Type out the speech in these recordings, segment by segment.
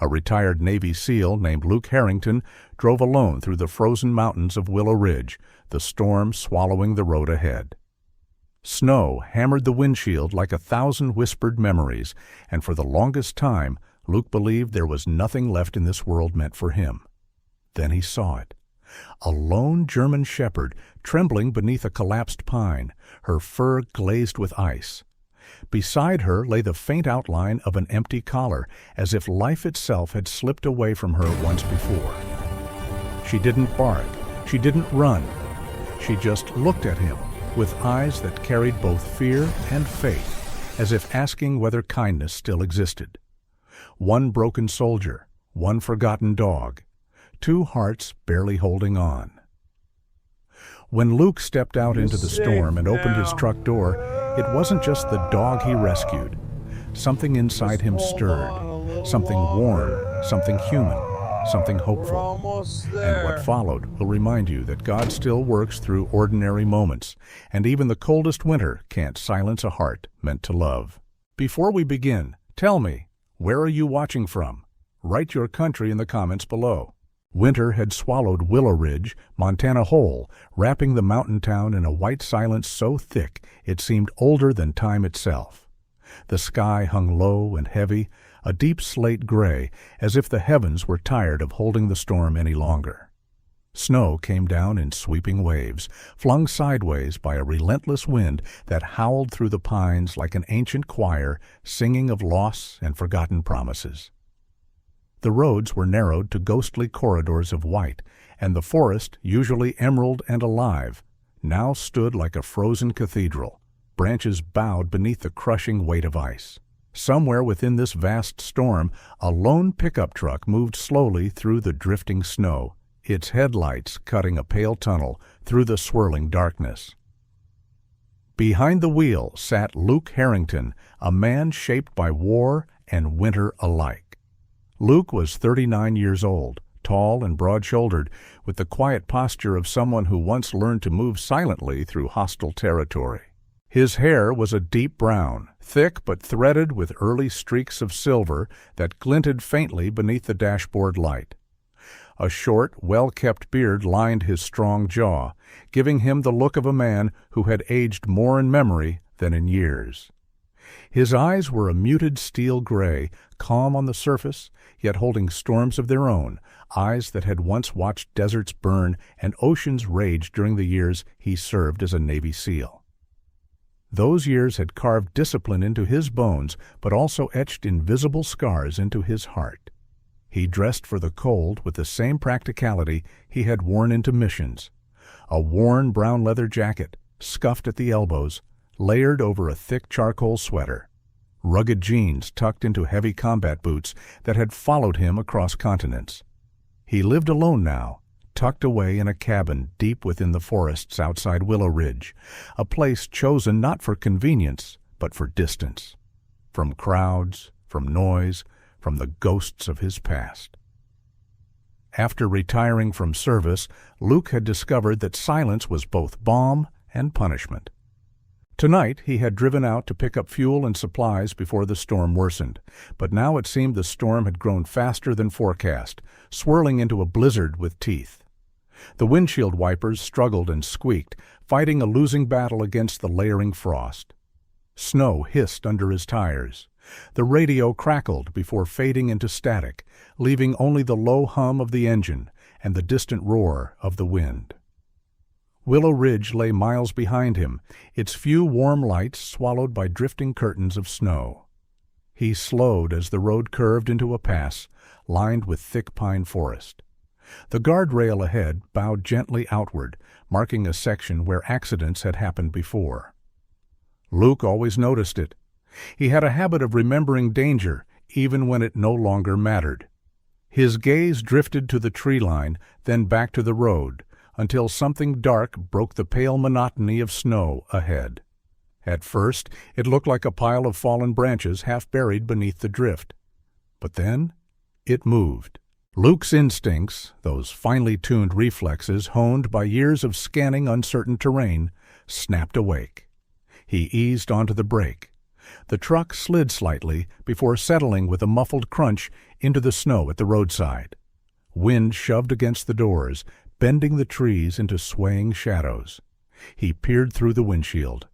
A retired Navy SEAL named Luke Harrington drove alone through the frozen mountains of Willow Ridge, the storm swallowing the road ahead. Snow hammered the windshield like 1,000 whispered memories, and for the longest time, Luke believed there was nothing left in this world meant for him. Then he saw it. A lone German shepherd trembling beneath a collapsed pine, her fur glazed with ice. Beside her lay the faint outline of an empty collar, as if life itself had slipped away from her once before. She didn't bark. She didn't run. She just looked at him with eyes that carried both fear and faith, as if asking whether kindness still existed. One broken soldier, one forgotten dog, two hearts barely holding on. When Luke stepped out into the storm and opened his truck door, it wasn't just the dog he rescued. Something inside him stirred, something warm, something human, something hopeful. And what followed will remind you that God still works through ordinary moments, and even the coldest winter can't silence a heart meant to love. Before we begin, tell me, where are you watching from? Write your country in the comments below. Winter had swallowed Willow Ridge, Montana whole, wrapping the mountain town in a white silence so thick it seemed older than time itself. The sky hung low and heavy, a deep slate gray, as if the heavens were tired of holding the storm any longer. Snow came down in sweeping waves, flung sideways by a relentless wind that howled through the pines like an ancient choir singing of loss and forgotten promises. The roads were narrowed to ghostly corridors of white, and the forest, usually emerald and alive, now stood like a frozen cathedral, branches bowed beneath the crushing weight of ice. Somewhere within this vast storm, a lone pickup truck moved slowly through the drifting snow, its headlights cutting a pale tunnel through the swirling darkness. Behind the wheel sat Luke Harrington, a man shaped by war and winter alike. Luke was 39 years old, tall and broad-shouldered, with the quiet posture of someone who once learned to move silently through hostile territory. His hair was a deep brown, thick but threaded with early streaks of silver that glinted faintly beneath the dashboard light. A short, well-kept beard lined his strong jaw, giving him the look of a man who had aged more in memory than in years. His eyes were a muted steel gray, calm on the surface, yet holding storms of their own, eyes that had once watched deserts burn and oceans rage during the years he served as a Navy SEAL. Those years had carved discipline into his bones, but also etched invisible scars into his heart. He dressed for the cold with the same practicality he had worn into missions. A worn brown leather jacket, scuffed at the elbows, layered over a thick charcoal sweater. Rugged jeans tucked into heavy combat boots that had followed him across continents. He lived alone now, tucked away in a cabin deep within the forests outside Willow Ridge, a place chosen not for convenience, but for distance. From crowds, from noise, from the ghosts of his past. After retiring from service, Luke had discovered that silence was both balm and punishment. Tonight he had driven out to pick up fuel and supplies before the storm worsened, but now it seemed the storm had grown faster than forecast, swirling into a blizzard with teeth. The windshield wipers struggled and squeaked, fighting a losing battle against the layering frost. Snow hissed under his tires. The radio crackled before fading into static, leaving only the low hum of the engine and the distant roar of the wind. Willow Ridge lay miles behind him, its few warm lights swallowed by drifting curtains of snow. He slowed as the road curved into a pass, lined with thick pine forest. The guardrail ahead bowed gently outward, marking a section where accidents had happened before. Luke always noticed it. He had a habit of remembering danger, even when it no longer mattered. His gaze drifted to the tree line, then back to the road, until something dark broke the pale monotony of snow ahead. At first, it looked like a pile of fallen branches half buried beneath the drift. But then, it moved. Luke's instincts, those finely tuned reflexes honed by years of scanning uncertain terrain, snapped awake. He eased onto the brake. The truck slid slightly before settling with a muffled crunch into the snow at the roadside. Wind shoved against the doors, bending the trees into swaying shadows. He peered through the windshield.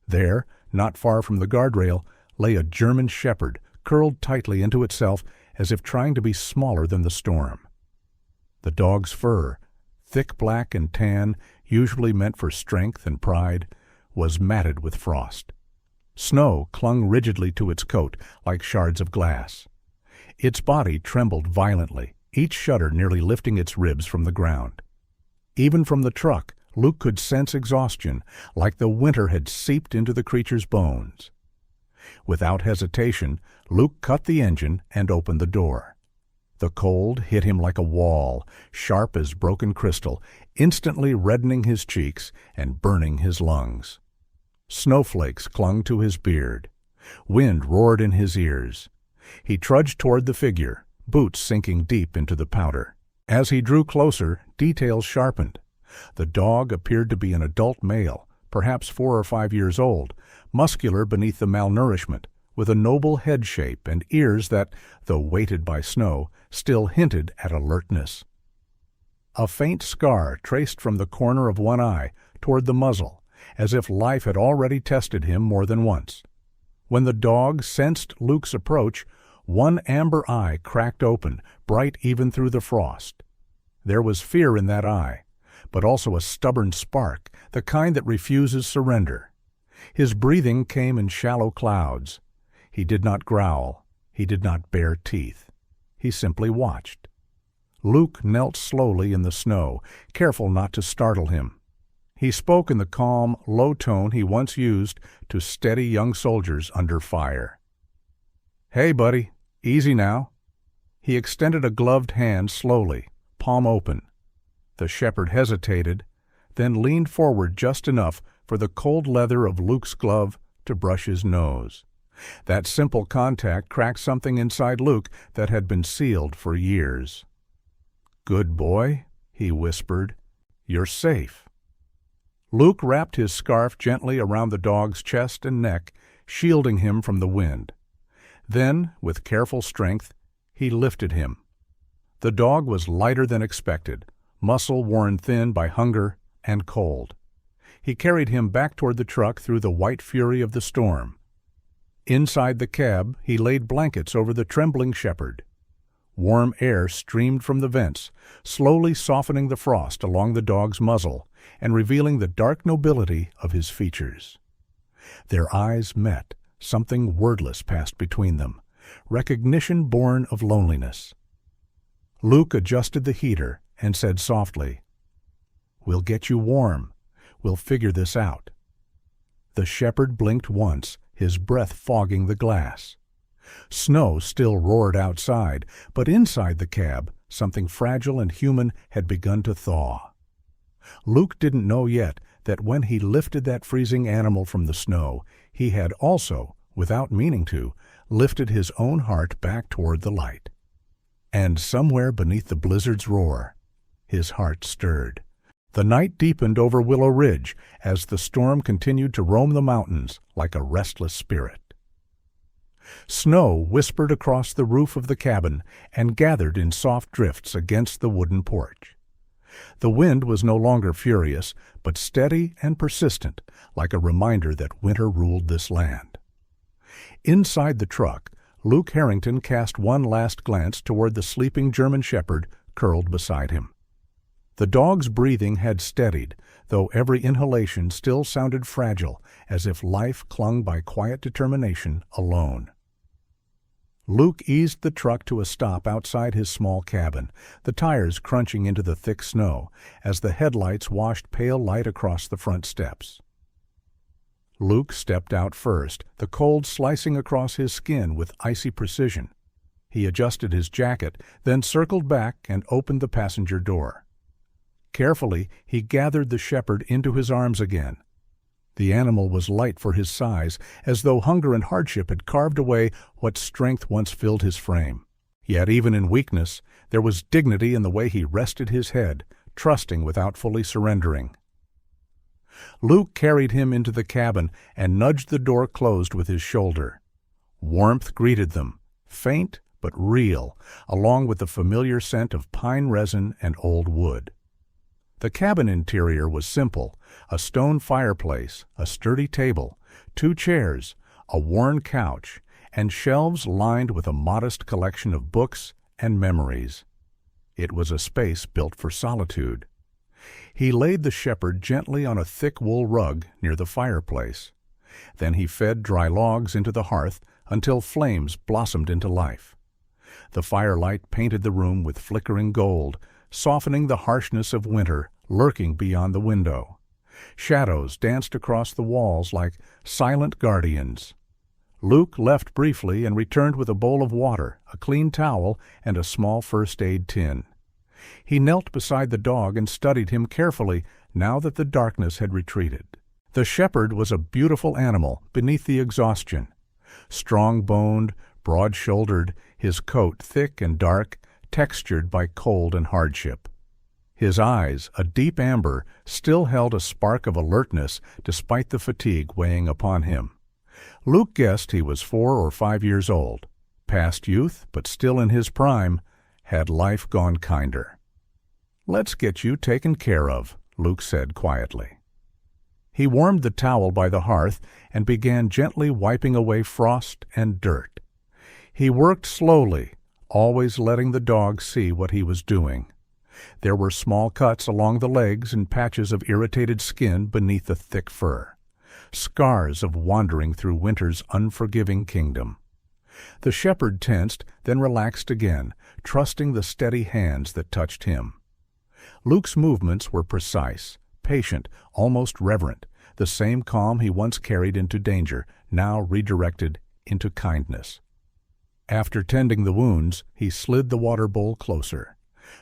There, not far from the guardrail, lay a German shepherd, curled tightly into itself as if trying to be smaller than the storm. The dog's fur, thick black and tan, usually meant for strength and pride, was matted with frost. Snow clung rigidly to its coat like shards of glass. Its body trembled violently, each shudder nearly lifting its ribs from the ground. Even from the truck, Luke could sense exhaustion, like the winter had seeped into the creature's bones. Without hesitation, Luke cut the engine and opened the door. The cold hit him like a wall, sharp as broken crystal, instantly reddening his cheeks and burning his lungs. Snowflakes clung to his beard. Wind roared in his ears. He trudged toward the figure, boots sinking deep into the powder. As he drew closer, details sharpened. The dog appeared to be an adult male, perhaps 4 or 5 years old, muscular beneath the malnourishment, with a noble head shape and ears that, though weighted by snow, still hinted at alertness. A faint scar traced from the corner of one eye toward the muzzle, as if life had already tested him more than once. When the dog sensed Luke's approach, one amber eye cracked open, bright even through the frost. There was fear in that eye, but also a stubborn spark, the kind that refuses surrender. His breathing came in shallow clouds. He did not growl. He did not bare teeth. He simply watched. Luke knelt slowly in the snow, careful not to startle him. He spoke in the calm, low tone he once used to steady young soldiers under fire. "Hey, buddy, easy now." He extended a gloved hand slowly, palm open. The shepherd hesitated, then leaned forward just enough for the cold leather of Luke's glove to brush his nose. That simple contact cracked something inside Luke that had been sealed for years. "Good boy," he whispered. "You're safe." Luke wrapped his scarf gently around the dog's chest and neck, shielding him from the wind. Then, with careful strength, he lifted him. The dog was lighter than expected, muscle worn thin by hunger and cold. He carried him back toward the truck through the white fury of the storm. Inside the cab, he laid blankets over the trembling shepherd. Warm air streamed from the vents, slowly softening the frost along the dog's muzzle and revealing the dark nobility of his features. Their eyes met. Something wordless passed between them, recognition born of loneliness. Luke adjusted the heater and said softly, "We'll get you warm. We'll figure this out." The shepherd blinked once, his breath fogging the glass. Snow still roared outside, but inside the cab, something fragile and human had begun to thaw. Luke didn't know yet that when he lifted that freezing animal from the snow, he had also, without meaning to, lifted his own heart back toward the light. And somewhere beneath the blizzard's roar, his heart stirred. The night deepened over Willow Ridge as the storm continued to roam the mountains like a restless spirit. Snow whispered across the roof of the cabin and gathered in soft drifts against the wooden porch. The wind was no longer furious, but steady and persistent, like a reminder that winter ruled this land. Inside the truck, Luke Harrington cast one last glance toward the sleeping German shepherd curled beside him. The dog's breathing had steadied, though every inhalation still sounded fragile, as if life clung by quiet determination alone. Luke eased the truck to a stop outside his small cabin, the tires crunching into the thick snow as the headlights washed pale light across the front steps. Luke stepped out first, the cold slicing across his skin with icy precision. He adjusted his jacket, then circled back and opened the passenger door. Carefully, he gathered the shepherd into his arms again. The animal was light for his size, as though hunger and hardship had carved away what strength once filled his frame. Yet even in weakness, there was dignity in the way he rested his head, trusting without fully surrendering. Luke carried him into the cabin and nudged the door closed with his shoulder. Warmth greeted them, faint but real, along with the familiar scent of pine resin and old wood. The cabin interior was simple: a stone fireplace, a sturdy table, 2 chairs, a worn couch, and shelves lined with a modest collection of books and memories. It was a space built for solitude. He laid the shepherd gently on a thick wool rug near the fireplace. Then he fed dry logs into the hearth until flames blossomed into life. The firelight painted the room with flickering gold, softening the harshness of winter lurking beyond the window. Shadows danced across the walls like silent guardians. Luke left briefly and returned with a bowl of water, a clean towel, and a small first-aid tin. He knelt beside the dog and studied him carefully now that the darkness had retreated. The shepherd was a beautiful animal beneath the exhaustion. Strong-boned, broad-shouldered, his coat thick and dark, textured by cold and hardship. His eyes, a deep amber, still held a spark of alertness despite the fatigue weighing upon him. Luke guessed he was 4 or 5 years old, past youth but still in his prime, had life gone kinder. "Let's get you taken care of," Luke said quietly. He warmed the towel by the hearth and began gently wiping away frost and dirt. He worked slowly, always letting the dog see what he was doing. There were small cuts along the legs and patches of irritated skin beneath the thick fur, scars of wandering through winter's unforgiving kingdom. The shepherd tensed, then relaxed again, trusting the steady hands that touched him. Luke's movements were precise, patient, almost reverent, the same calm he once carried into danger, now redirected into kindness. After tending the wounds, he slid the water bowl closer.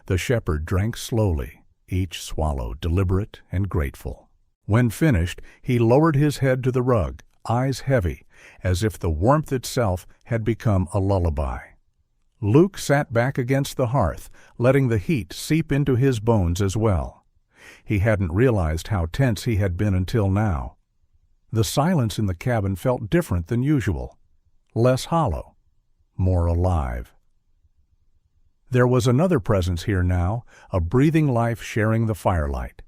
The shepherd drank slowly, each swallow deliberate and grateful. When finished, he lowered his head to the rug, eyes heavy, as if the warmth itself had become a lullaby. Luke sat back against the hearth, letting the heat seep into his bones as well. He hadn't realized how tense he had been until now. The silence in the cabin felt different than usual, less hollow, more alive. There was another presence here now, a breathing life sharing the firelight.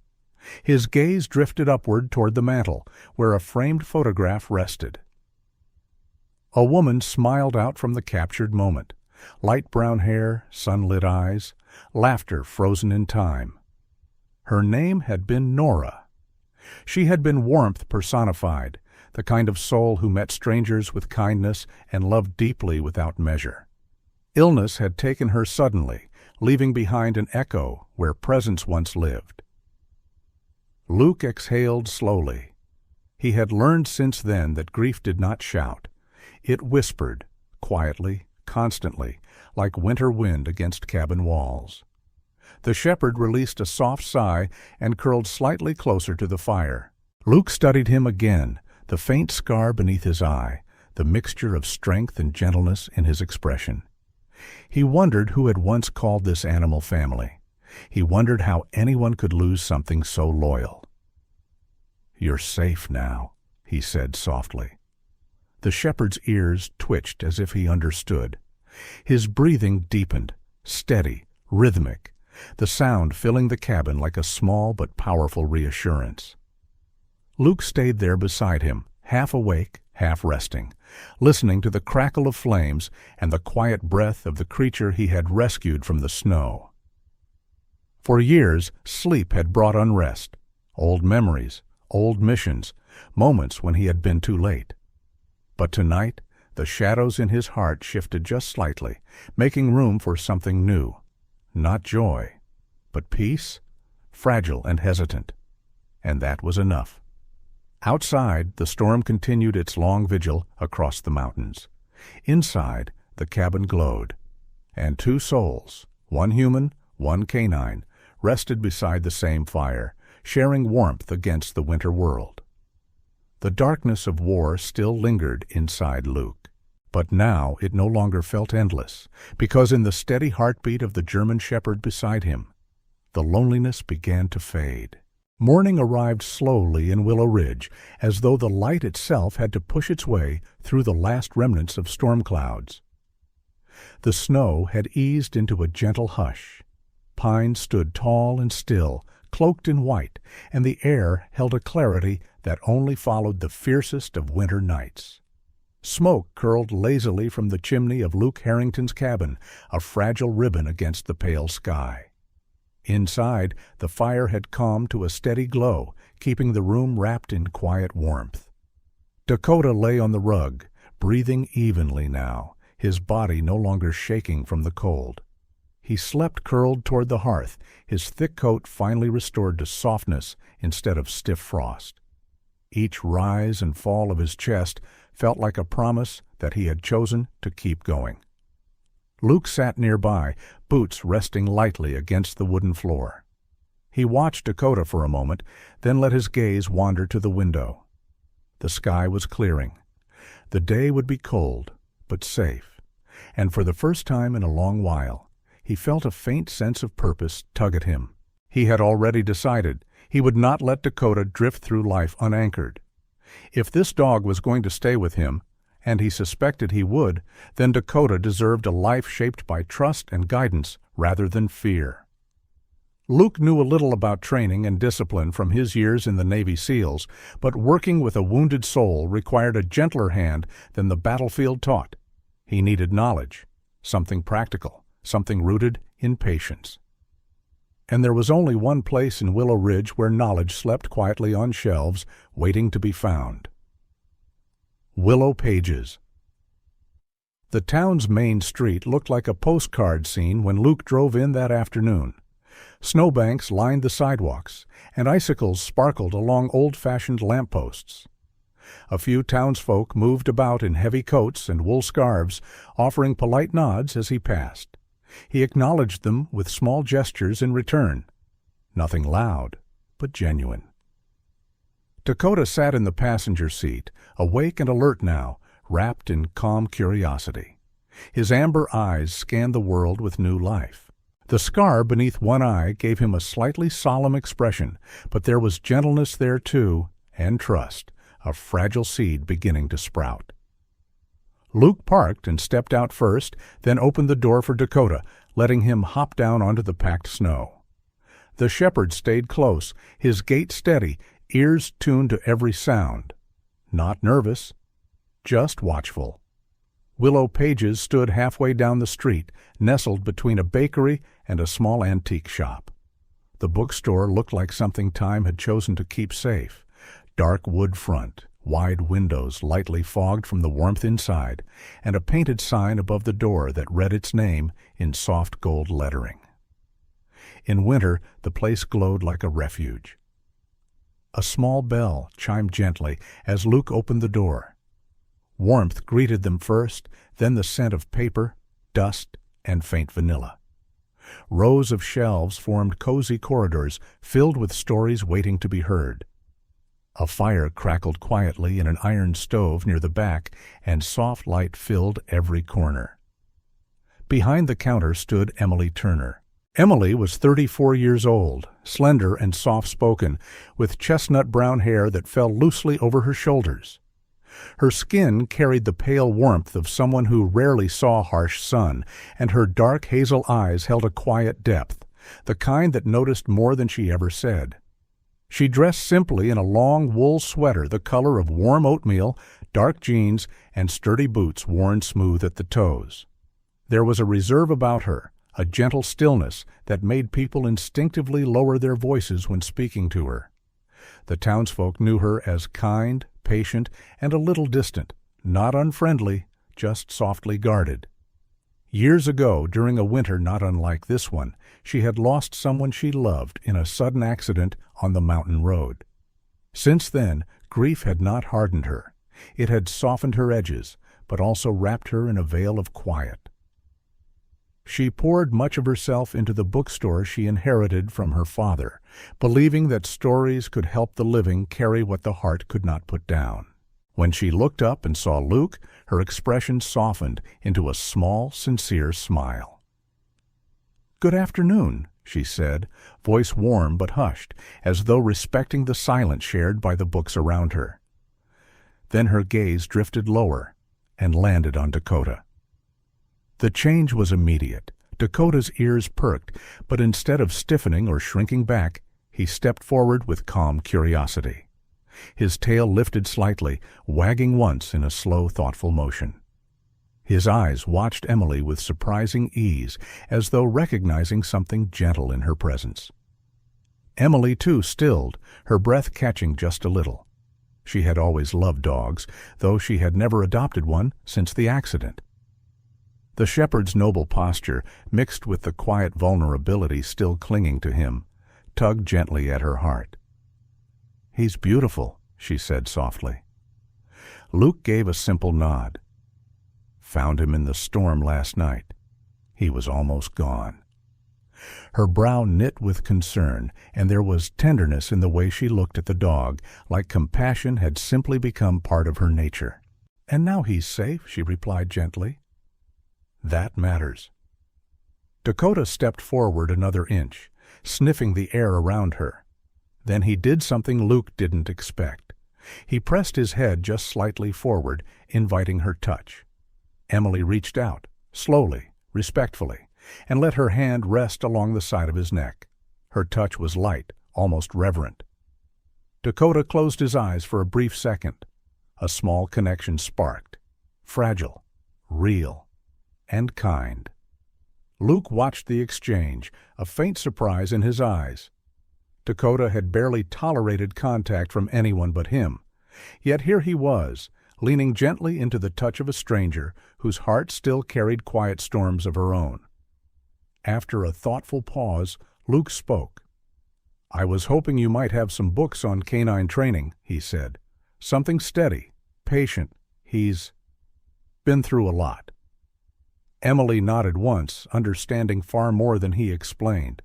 His gaze drifted upward toward the mantel, where a framed photograph rested. A woman smiled out from the captured moment. Light brown hair, sunlit eyes, laughter frozen in time. Her name had been Nora. She had been warmth personified, the kind of soul who met strangers with kindness and loved deeply without measure. Illness had taken her suddenly, leaving behind an echo where presence once lived. Luke exhaled slowly. He had learned since then that grief did not shout. It whispered, quietly, constantly, like winter wind against cabin walls. The shepherd released a soft sigh and curled slightly closer to the fire. Luke studied him again, the faint scar beneath his eye, the mixture of strength and gentleness in his expression. He wondered who had once called this animal family. He wondered how anyone could lose something so loyal. "You're safe now," he said softly. The shepherd's ears twitched as if he understood. His breathing deepened, steady, rhythmic, the sound filling the cabin like a small but powerful reassurance. Luke stayed there beside him, half awake, half resting, listening to the crackle of flames and the quiet breath of the creature he had rescued from the snow. For years, sleep had brought unrest, old memories, old missions, moments when he had been too late. But tonight, the shadows in his heart shifted just slightly, making room for something new. Not joy, but peace, fragile and hesitant. And that was enough. Outside, the storm continued its long vigil across the mountains. Inside, the cabin glowed, and 2 souls, one human, one canine, rested beside the same fire, sharing warmth against the winter world. The darkness of war still lingered inside Luke, but now it no longer felt endless, because in the steady heartbeat of the German shepherd beside him, the loneliness began to fade. Morning arrived slowly in Willow Ridge, as though the light itself had to push its way through the last remnants of storm clouds. The snow had eased into a gentle hush. Pines stood tall and still, cloaked in white, and the air held a clarity that only followed the fiercest of winter nights. Smoke curled lazily from the chimney of Luke Harrington's cabin, a fragile ribbon against the pale sky. Inside, the fire had calmed to a steady glow, keeping the room wrapped in quiet warmth. Dakota lay on the rug, breathing evenly now, his body no longer shaking from the cold. He slept curled toward the hearth, his thick coat finally restored to softness instead of stiff frost. Each rise and fall of his chest felt like a promise that he had chosen to keep going. Luke sat nearby, boots resting lightly against the wooden floor. He watched Dakota for a moment, then let his gaze wander to the window. The sky was clearing. The day would be cold, but safe, and for the first time in a long while, he felt a faint sense of purpose tug at him. He had already decided he would not let Dakota drift through life unanchored. If this dog was going to stay with him, and he suspected he would, then Dakota deserved a life shaped by trust and guidance rather than fear. Luke knew a little about training and discipline from his years in the Navy SEALs, but working with a wounded soul required a gentler hand than the battlefield taught. He needed knowledge, something practical, something rooted in patience. And there was only one place in Willow Ridge where knowledge slept quietly on shelves, waiting to be found. Willow Pages. The town's main street looked like a postcard scene when Luke drove in that afternoon. Snowbanks lined the sidewalks, and icicles sparkled along old-fashioned lampposts. A few townsfolk moved about in heavy coats and wool scarves, offering polite nods as he passed. He acknowledged them with small gestures in return. Nothing loud, but genuine. Dakota sat in the passenger seat, awake and alert now, wrapped in calm curiosity. His amber eyes scanned the world with new life. The scar beneath one eye gave him a slightly solemn expression, but there was gentleness there too, and trust, a fragile seed beginning to sprout. Luke parked and stepped out first, then opened the door for Dakota, letting him hop down onto the packed snow. The shepherd stayed close, his gait steady, ears tuned to every sound. Not nervous, just watchful. Willow Pages stood halfway down the street, nestled between a bakery and a small antique shop. The bookstore looked like something time had chosen to keep safe. Dark wood front, wide windows lightly fogged from the warmth inside, and a painted sign above the door that read its name in soft gold lettering. In winter, the place glowed like a refuge. A small bell chimed gently as Luke opened the door. Warmth greeted them first, then the scent of paper, dust, and faint vanilla. Rows of shelves formed cozy corridors filled with stories waiting to be heard. A fire crackled quietly in an iron stove near the back, and soft light filled every corner. Behind the counter stood Emily Turner. Emily was 34 years old, slender and soft-spoken, with chestnut-brown hair that fell loosely over her shoulders. Her skin carried the pale warmth of someone who rarely saw harsh sun, and her dark hazel eyes held a quiet depth, the kind that noticed more than she ever said. She dressed simply in a long wool sweater the color of warm oatmeal, dark jeans, and sturdy boots worn smooth at the toes. There was a reserve about her, a gentle stillness that made people instinctively lower their voices when speaking to her. The townsfolk knew her as kind, patient, and a little distant, not unfriendly, just softly guarded. Years ago, during a winter not unlike this one, she had lost someone she loved in a sudden accident on the mountain road. Since then, grief had not hardened her. It had softened her edges, but also wrapped her in a veil of quiet. She poured much of herself into the bookstore she inherited from her father, believing that stories could help the living carry what the heart could not put down. When she looked up and saw Luke, her expression softened into a small, sincere smile. "Good afternoon," she said, voice warm but hushed, as though respecting the silence shared by the books around her. Then her gaze drifted lower and landed on Dakota. The change was immediate. Dakota's ears perked, but instead of stiffening or shrinking back, he stepped forward with calm curiosity. His tail lifted slightly, wagging once in a slow, thoughtful motion. His eyes watched Emily with surprising ease, as though recognizing something gentle in her presence. Emily, too, stilled, her breath catching just a little. She had always loved dogs, though she had never adopted one since the accident. The shepherd's noble posture, mixed with the quiet vulnerability still clinging to him, tugged gently at her heart. "He's beautiful," she said softly. Luke gave a simple nod. "Found him in the storm last night. He was almost gone." Her brow knit with concern, and there was tenderness in the way she looked at the dog, like compassion had simply become part of her nature. "And now he's safe," she replied gently. "That matters." Dakota stepped forward another inch, sniffing the air around her. Then he did something Luke didn't expect. He pressed his head just slightly forward, inviting her touch. Emily reached out, slowly, respectfully, and let her hand rest along the side of his neck. Her touch was light, almost reverent. Dakota closed his eyes for a brief second. A small connection sparked, fragile, real, and kind. Luke watched the exchange, a faint surprise in his eyes. Dakota had barely tolerated contact from anyone but him, yet here he was, leaning gently into the touch of a stranger whose heart still carried quiet storms of her own. After a thoughtful pause, Luke spoke. "I was hoping you might have some books on canine training," he said. "Something steady, patient. He's been through a lot." Emily nodded once, understanding far more than he explained.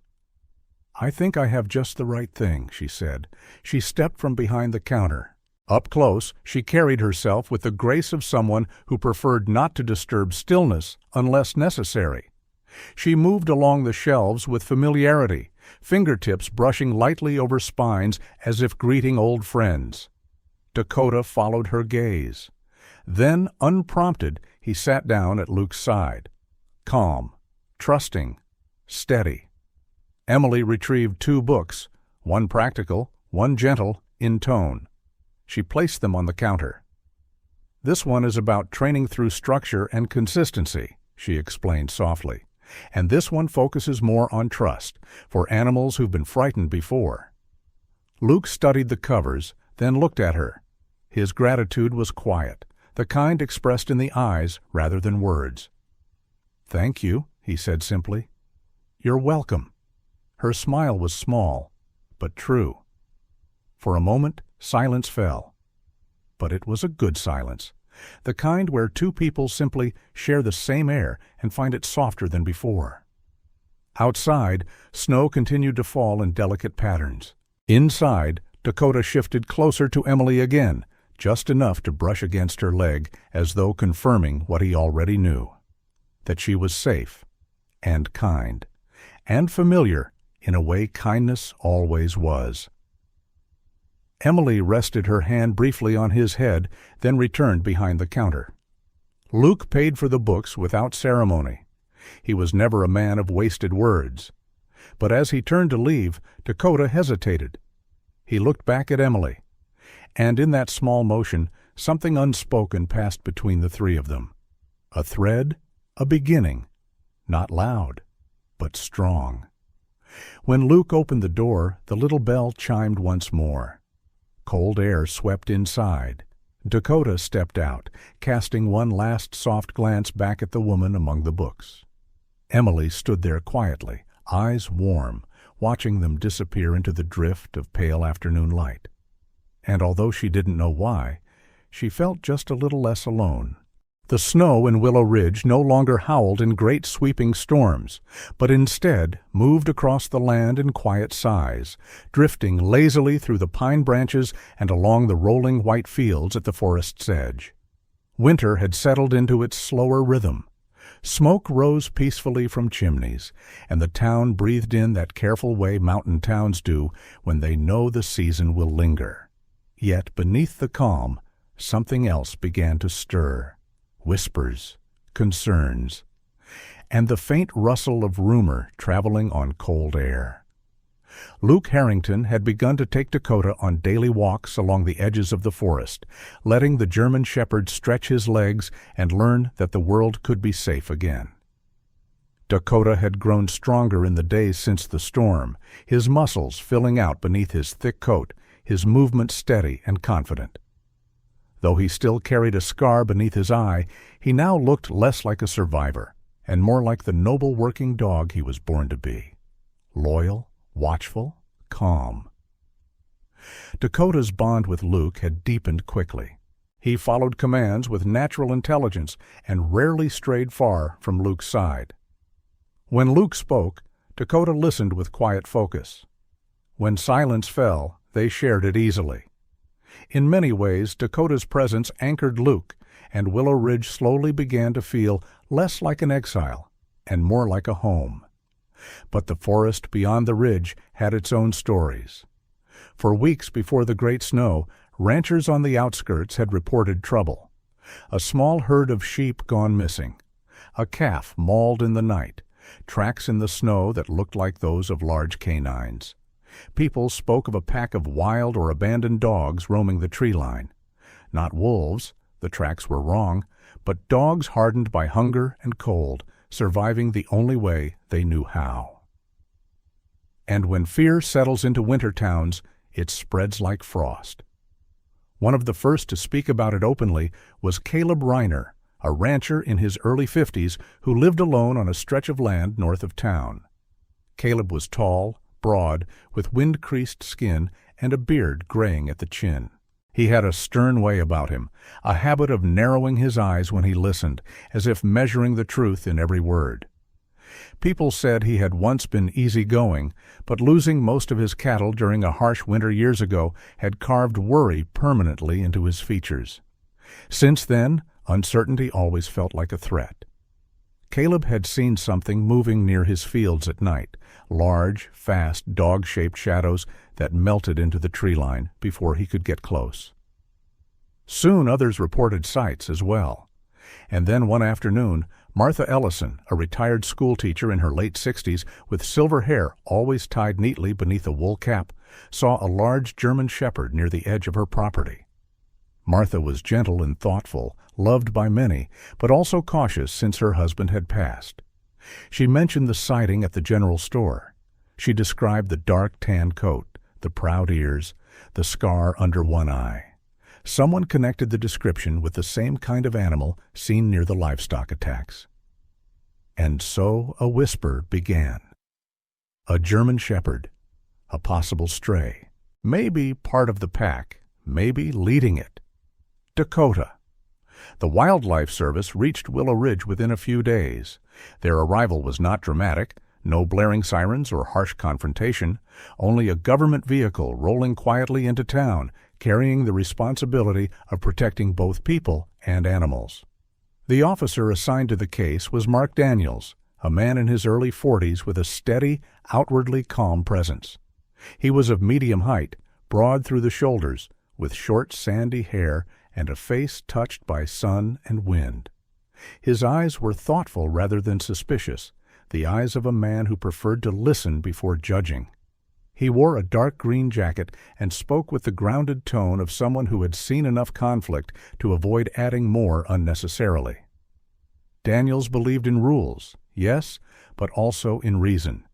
"I think I have just the right thing," she said. She stepped from behind the counter. Up close, she carried herself with the grace of someone who preferred not to disturb stillness unless necessary. She moved along the shelves with familiarity, fingertips brushing lightly over spines as if greeting old friends. Dakota followed her gaze. Then, unprompted, he sat down at Luke's side. Calm, trusting, steady. Emily retrieved 2 books, one practical, one gentle, in tone. She placed them on the counter. "This one is about training through structure and consistency," she explained softly. "And this one focuses more on trust, for animals who've been frightened before." Luke studied the covers, then looked at her. His gratitude was quiet, the kind expressed in the eyes rather than words. "Thank you," he said simply. "You're welcome." Her smile was small, but true. For a moment, silence fell. But it was a good silence, the kind where 2 people simply share the same air and find it softer than before. Outside, snow continued to fall in delicate patterns. Inside, Dakota shifted closer to Emily again, just enough to brush against her leg as though confirming what he already knew, that she was safe and kind and familiar in a way kindness always was. Emily rested her hand briefly on his head, then returned behind the counter. Luke paid for the books without ceremony. He was never a man of wasted words. But as he turned to leave, Dakota hesitated. He looked back at Emily, and in that small motion, something unspoken passed between the 3 of them. A thread, a beginning, not loud, but strong. When Luke opened the door, the little bell chimed once more. Cold air swept inside. Dakota stepped out, casting one last soft glance back at the woman among the books. Emily stood there quietly, eyes warm, watching them disappear into the drift of pale afternoon light. And although she didn't know why, she felt just a little less alone. The snow in Willow Ridge no longer howled in great sweeping storms, but instead moved across the land in quiet sighs, drifting lazily through the pine branches and along the rolling white fields at the forest's edge. Winter had settled into its slower rhythm. Smoke rose peacefully from chimneys, and the town breathed in that careful way mountain towns do when they know the season will linger. Yet beneath the calm, something else began to stir. Whispers, concerns, and the faint rustle of rumor traveling on cold air. Luke Harrington had begun to take Dakota on daily walks along the edges of the forest, letting the German shepherd stretch his legs and learn that the world could be safe again. Dakota had grown stronger in the days since the storm, his muscles filling out beneath his thick coat, his movement steady and confident. Though he still carried a scar beneath his eye, he now looked less like a survivor and more like the noble working dog he was born to be. Loyal, watchful, calm. Dakota's bond with Luke had deepened quickly. He followed commands with natural intelligence and rarely strayed far from Luke's side. When Luke spoke, Dakota listened with quiet focus. When silence fell, they shared it easily. In many ways, Dakota's presence anchored Luke, and Willow Ridge slowly began to feel less like an exile and more like a home. But the forest beyond the ridge had its own stories. For weeks before the great snow, ranchers on the outskirts had reported trouble. A small herd of sheep gone missing, a calf mauled in the night, tracks in the snow that looked like those of large canines. People spoke of a pack of wild or abandoned dogs roaming the tree line. Not wolves, the tracks were wrong, but dogs hardened by hunger and cold, surviving the only way they knew how. And when fear settles into winter towns, it spreads like frost. One of the first to speak about it openly was Caleb Reiner, a rancher in his early 50s who lived alone on a stretch of land north of town. Caleb was tall, broad, with wind-creased skin and a beard graying at the chin. He had a stern way about him, a habit of narrowing his eyes when he listened, as if measuring the truth in every word. People said he had once been easygoing, but losing most of his cattle during a harsh winter years ago had carved worry permanently into his features. Since then, uncertainty always felt like a threat. Caleb had seen something moving near his fields at night, large, fast, dog-shaped shadows that melted into the tree line before he could get close. Soon others reported sights as well. And then one afternoon, Martha Ellison, a retired schoolteacher in her late 60s with silver hair always tied neatly beneath a wool cap, saw a large German shepherd near the edge of her property. Martha was gentle and thoughtful, loved by many, but also cautious since her husband had passed. She mentioned the sighting at the general store. She described the dark tan coat, the proud ears, the scar under one eye. Someone connected the description with the same kind of animal seen near the livestock attacks. And so a whisper began. A German shepherd, a possible stray, maybe part of the pack, maybe leading it. Dakota. The Wildlife Service reached Willow Ridge within a few days. Their arrival was not dramatic, no blaring sirens or harsh confrontation, only a government vehicle rolling quietly into town, carrying the responsibility of protecting both people and animals. The officer assigned to the case was Mark Daniels, a man in his early 40s with a steady, outwardly calm presence. He was of medium height, broad through the shoulders, with short sandy hair and a face touched by sun and wind. His eyes were thoughtful rather than suspicious, the eyes of a man who preferred to listen before judging. He wore a dark green jacket and spoke with the grounded tone of someone who had seen enough conflict to avoid adding more unnecessarily. Daniels believed in rules, yes, but also in reason.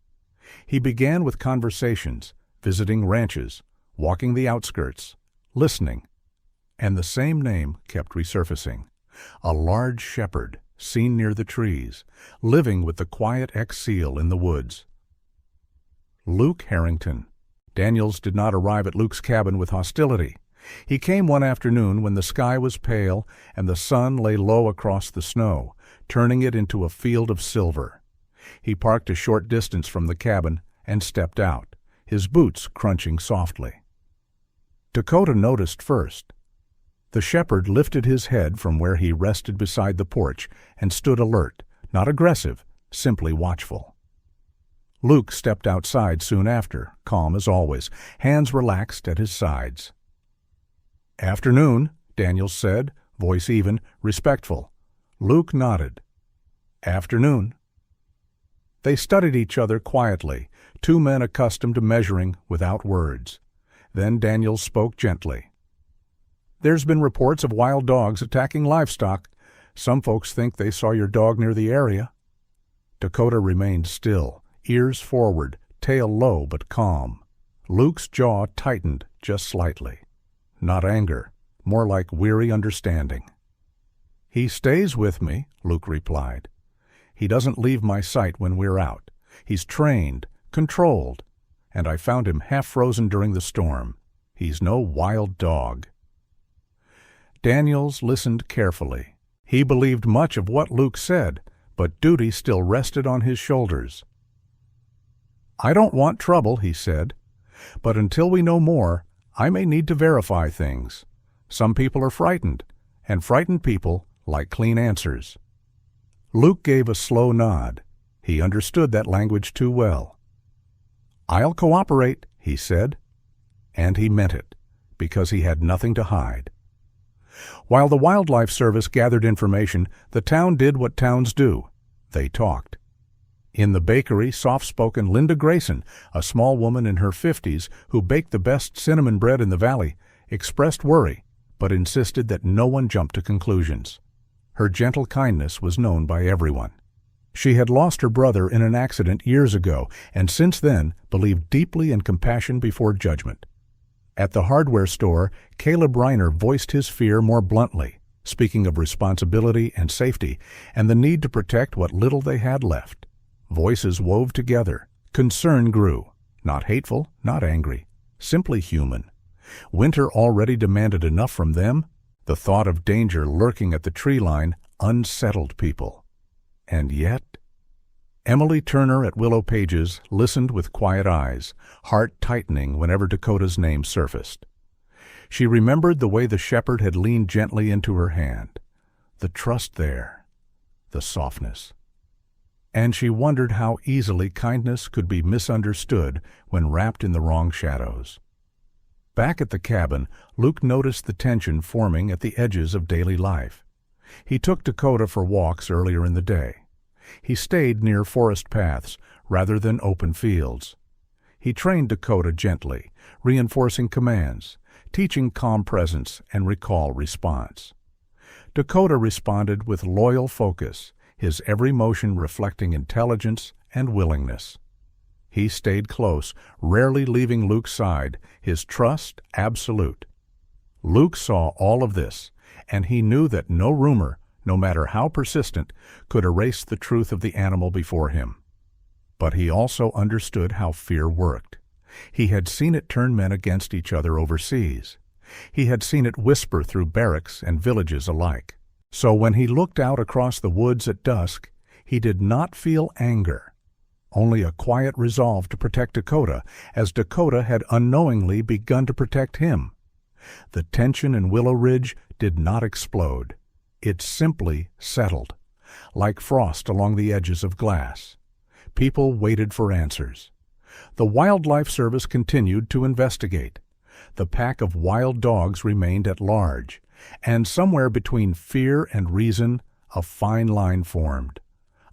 He began with conversations, visiting ranches, walking the outskirts, listening, and the same name kept resurfacing. A large shepherd, seen near the trees, living with the quiet ex-seal in the woods. Luke Harrington. Daniels did not arrive at Luke's cabin with hostility. He came one afternoon when the sky was pale and the sun lay low across the snow, turning it into a field of silver. He parked a short distance from the cabin and stepped out, his boots crunching softly. Dakota noticed first. The shepherd lifted his head from where he rested beside the porch and stood alert, not aggressive, simply watchful. Luke stepped outside soon after, calm as always, hands relaxed at his sides. "Afternoon," Daniels said, voice even, respectful. Luke nodded. "Afternoon." They studied each other quietly, two men accustomed to measuring without words. Then Daniels spoke gently. "There's been reports of wild dogs attacking livestock. Some folks think they saw your dog near the area." Dakota remained still, ears forward, tail low but calm. Luke's jaw tightened just slightly. Not anger, more like weary understanding. "He stays with me," Luke replied. "He doesn't leave my sight when we're out. He's trained, controlled, and I found him half frozen during the storm. He's no wild dog." Daniels listened carefully. He believed much of what Luke said, but duty still rested on his shoulders. "I don't want trouble," he said, "but until we know more, I may need to verify things. Some people are frightened, and frightened people like clean answers." Luke gave a slow nod. He understood that language too well. "I'll cooperate," he said. And he meant it, because he had nothing to hide. While the Wildlife Service gathered information, the town did what towns do. They talked. In the bakery, soft-spoken Linda Grayson, a small woman in her 50s who baked the best cinnamon bread in the valley, expressed worry, but insisted that no one jump to conclusions. Her gentle kindness was known by everyone. She had lost her brother in an accident years ago, and since then believed deeply in compassion before judgment. At the hardware store, Caleb Reiner voiced his fear more bluntly, speaking of responsibility and safety, and the need to protect what little they had left. Voices wove together. Concern grew. Not hateful, not angry. Simply human. Winter already demanded enough from them. The thought of danger lurking at the tree line unsettled people. And yet... Emily Turner at Willow Pages listened with quiet eyes, heart tightening whenever Dakota's name surfaced. She remembered the way the shepherd had leaned gently into her hand. The trust there. The softness. And she wondered how easily kindness could be misunderstood when wrapped in the wrong shadows. Back at the cabin, Luke noticed the tension forming at the edges of daily life. He took Dakota for walks earlier in the day. He stayed near forest paths rather than open fields. He trained Dakota gently, reinforcing commands, teaching calm presence and recall response. Dakota responded with loyal focus, his every motion reflecting intelligence and willingness. He stayed close, rarely leaving Luke's side, his trust absolute. Luke saw all of this, and he knew that no rumor, no matter how persistent, could erase the truth of the animal before him. But he also understood how fear worked. He had seen it turn men against each other overseas. He had seen it whisper through barracks and villages alike. So when he looked out across the woods at dusk, he did not feel anger, only a quiet resolve to protect Dakota, as Dakota had unknowingly begun to protect him. The tension in Willow Ridge did not explode. It simply settled, like frost along the edges of glass. People waited for answers. The Wildlife Service continued to investigate. The pack of wild dogs remained at large, and somewhere between fear and reason, a fine line formed.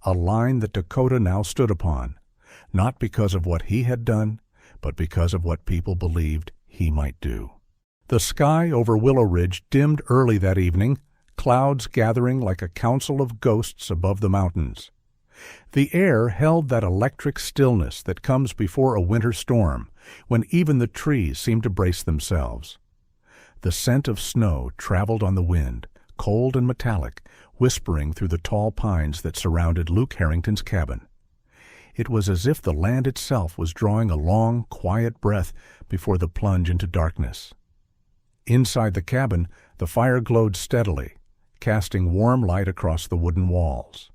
A line that Dakota now stood upon, not because of what he had done, but because of what people believed he might do. The sky over Willow Ridge dimmed early that evening, clouds gathering like a council of ghosts above the mountains. The air held that electric stillness that comes before a winter storm, when even the trees seem to brace themselves. The scent of snow traveled on the wind, cold and metallic, whispering through the tall pines that surrounded Luke Harrington's cabin. It was as if the land itself was drawing a long, quiet breath before the plunge into darkness. Inside the cabin, the fire glowed steadily, casting warm light across the wooden walls.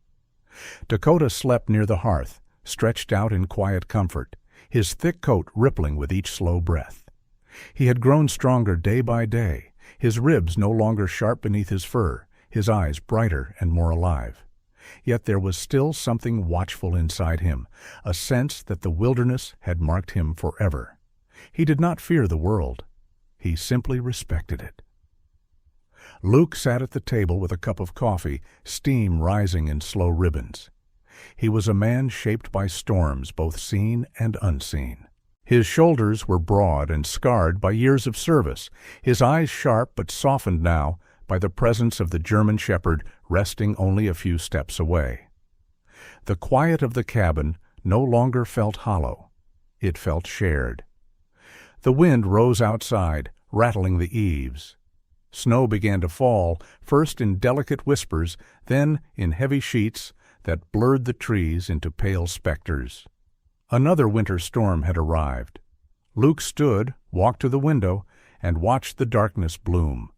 Dakota slept near the hearth, stretched out in quiet comfort, his thick coat rippling with each slow breath. He had grown stronger day by day, his ribs no longer sharp beneath his fur, his eyes brighter and more alive. Yet there was still something watchful inside him, a sense that the wilderness had marked him forever. He did not fear the world. He simply respected it. Luke sat at the table with a cup of coffee, steam rising in slow ribbons. He was a man shaped by storms, both seen and unseen. His shoulders were broad and scarred by years of service, his eyes sharp but softened now by the presence of the German shepherd resting only a few steps away. The quiet of the cabin no longer felt hollow. It felt shared. The wind rose outside, rattling the eaves. Snow began to fall, first in delicate whispers, then in heavy sheets that blurred the trees into pale specters. Another winter storm had arrived. Luke stood, walked to the window, and watched the darkness bloom.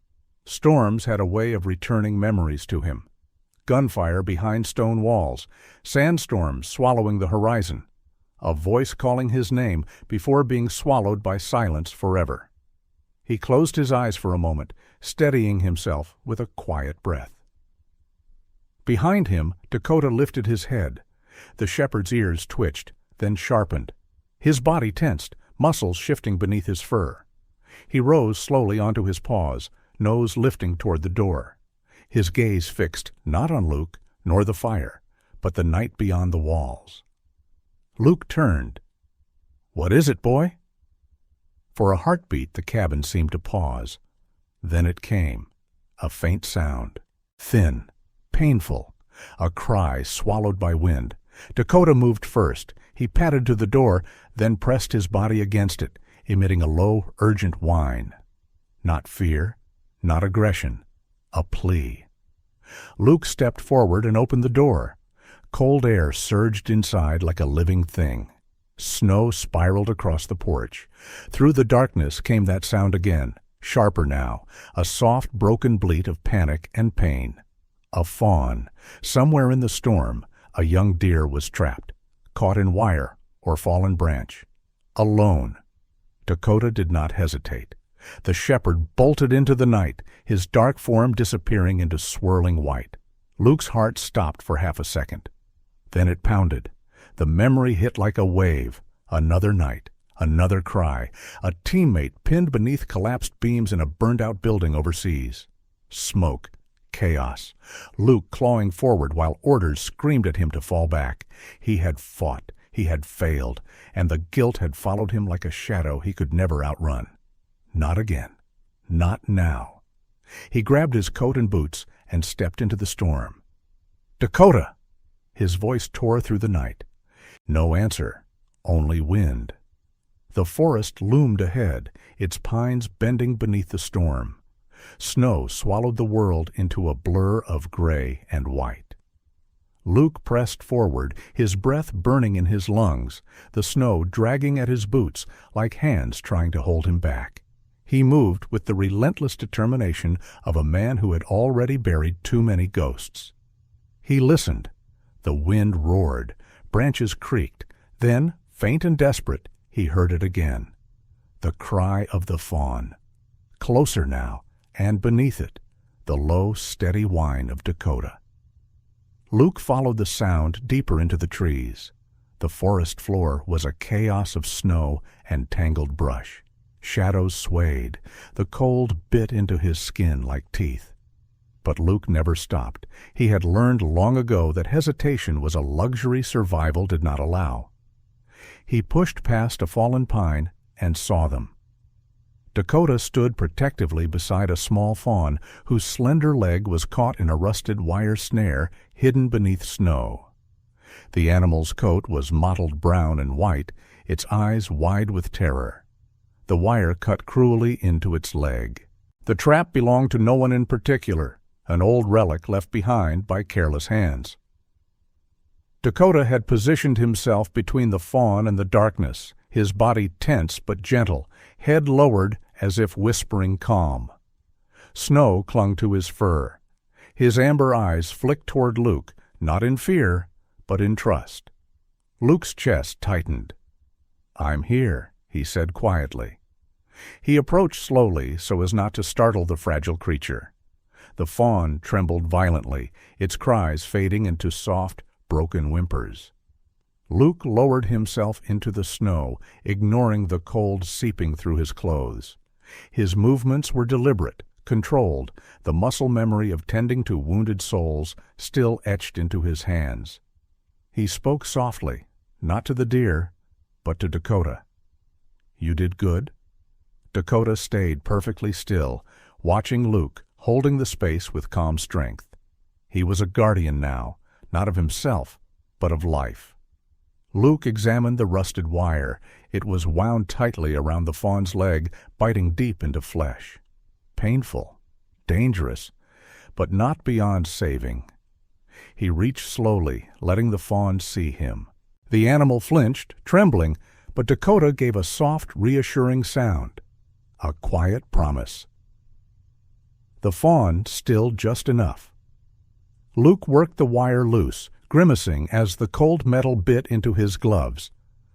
Storms had a way of returning memories to him. Gunfire behind stone walls, sandstorms swallowing the horizon, a voice calling his name before being swallowed by silence forever. He closed his eyes for a moment, steadying himself with a quiet breath. Behind him, Dakota lifted his head. The shepherd's ears twitched, then sharpened. His body tensed, muscles shifting beneath his fur. He rose slowly onto his paws, nose lifting toward the door. His gaze fixed not on Luke, nor the fire, but the night beyond the walls. Luke turned. "What is it, boy?" For a heartbeat the cabin seemed to pause. Then it came, a faint sound, thin, painful, a cry swallowed by wind. Dakota moved first. He padded to the door, then pressed his body against it, emitting a low, urgent whine. Not fear, not aggression, a plea. Luke stepped forward and opened the door. Cold air surged inside like a living thing. Snow spiraled across the porch. Through the darkness came that sound again, sharper now, a soft, broken bleat of panic and pain. A fawn. Somewhere in the storm, a young deer was trapped, caught in wire or fallen branch. Alone. Dakota did not hesitate. The shepherd bolted into the night, his dark form disappearing into swirling white. Luke's heart stopped for half a second. Then it pounded. The memory hit like a wave. Another night, another cry, a teammate pinned beneath collapsed beams in a burned-out building overseas. Smoke, chaos. Luke clawing forward while orders screamed at him to fall back. He had fought, he had failed, and the guilt had followed him like a shadow he could never outrun. Not again. Not now. He grabbed his coat and boots and stepped into the storm. "Dakota!" His voice tore through the night. No answer, only wind. The forest loomed ahead, its pines bending beneath the storm. Snow swallowed the world into a blur of gray and white. Luke pressed forward, his breath burning in his lungs, the snow dragging at his boots like hands trying to hold him back. He moved with the relentless determination of a man who had already buried too many ghosts. He listened. The wind roared. Branches creaked. Then, faint and desperate, he heard it again. The cry of the fawn. Closer now, and beneath it, the low, steady whine of Dakota. Luke followed the sound deeper into the trees. The forest floor was a chaos of snow and tangled brush. Shadows swayed. The cold bit into his skin like teeth. But Luke never stopped. He had learned long ago that hesitation was a luxury survival did not allow. He pushed past a fallen pine and saw them. Dakota stood protectively beside a small fawn whose slender leg was caught in a rusted wire snare hidden beneath snow. The animal's coat was mottled brown and white, its eyes wide with terror. The wire cut cruelly into its leg. The trap belonged to no one in particular, an old relic left behind by careless hands. Dakota had positioned himself between the fawn and the darkness, his body tense but gentle, head lowered as if whispering calm. Snow clung to his fur. His amber eyes flicked toward Luke, not in fear, but in trust. Luke's chest tightened. "I'm here," he said quietly. He approached slowly so as not to startle the fragile creature. The fawn trembled violently, its cries fading into soft, broken whimpers. Luke lowered himself into the snow, ignoring the cold seeping through his clothes. His movements were deliberate, controlled, the muscle memory of tending to wounded souls still etched into his hands. He spoke softly, not to the deer, but to Dakota. "You did good?" Dakota stayed perfectly still, watching Luke, holding the space with calm strength. He was a guardian now, not of himself, but of life. Luke examined the rusted wire. It was wound tightly around the fawn's leg, biting deep into flesh. Painful, dangerous, but not beyond saving. He reached slowly, letting the fawn see him. The animal flinched, trembling, but Dakota gave a soft, reassuring sound. A quiet promise. The fawn stilled just enough. Luke worked the wire loose, grimacing as the cold metal bit into his gloves.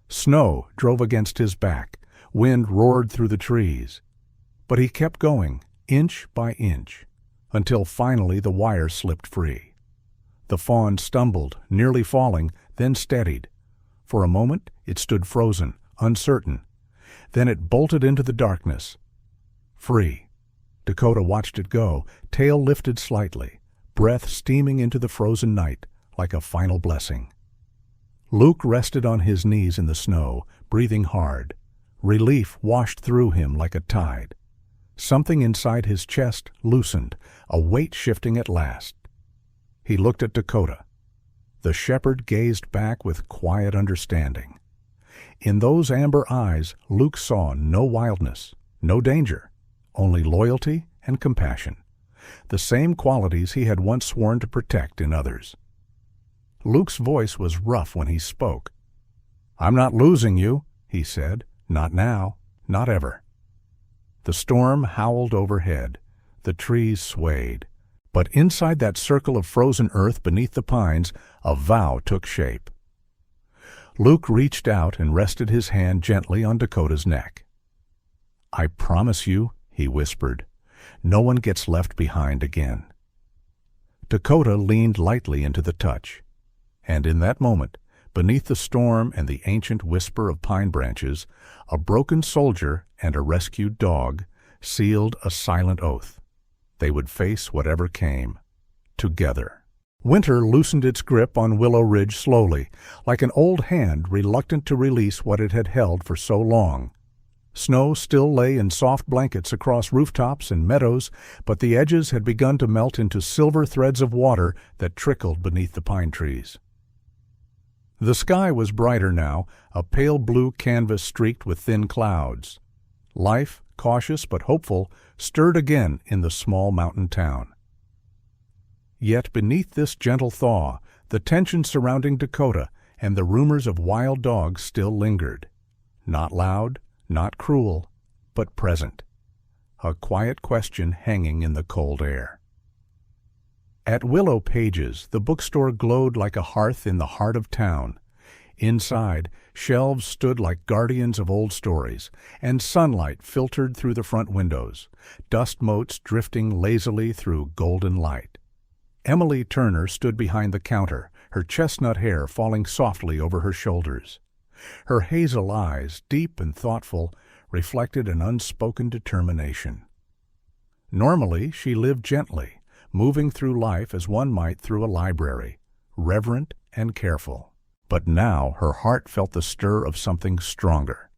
Snow drove against his back. Wind roared through the trees. But he kept going, inch by inch, until finally the wire slipped free. The fawn stumbled, nearly falling, then steadied. For a moment it stood frozen, uncertain. Then it bolted into the darkness. Free. Dakota watched it go, tail lifted slightly, breath steaming into the frozen night like a final blessing. Luke rested on his knees in the snow, breathing hard. Relief washed through him like a tide. Something inside his chest loosened, a weight shifting at last. He looked at Dakota. The shepherd gazed back with quiet understanding. In those amber eyes, Luke saw no wildness, no danger, only loyalty and compassion, the same qualities he had once sworn to protect in others. Luke's voice was rough when he spoke. "I'm not losing you," he said. "Not now, not ever." The storm howled overhead. The trees swayed. But inside that circle of frozen earth beneath the pines, a vow took shape. Luke reached out and rested his hand gently on Dakota's neck. "I promise you," he whispered, "no one gets left behind again." Dakota leaned lightly into the touch. And in that moment, beneath the storm and the ancient whisper of pine branches, a broken soldier and a rescued dog sealed a silent oath. They would face whatever came, together. Winter loosened its grip on Willow Ridge slowly, like an old hand reluctant to release what it had held for so long. Snow still lay in soft blankets across rooftops and meadows, but the edges had begun to melt into silver threads of water that trickled beneath the pine trees. The sky was brighter now, a pale blue canvas streaked with thin clouds. Life, cautious but hopeful, stirred again in the small mountain town. Yet beneath this gentle thaw, the tension surrounding Dakota and the rumors of wild dogs still lingered. Not loud, not cruel, but present. A quiet question hanging in the cold air. At Willow Page's, the bookstore glowed like a hearth in the heart of town. Inside, shelves stood like guardians of old stories, and sunlight filtered through the front windows, dust motes drifting lazily through golden light. Emily Turner stood behind the counter, her chestnut hair falling softly over her shoulders. Her hazel eyes, deep and thoughtful, reflected an unspoken determination. Normally, she lived gently, moving through life as one might through a library, reverent and careful. But now her heart felt the stir of something stronger.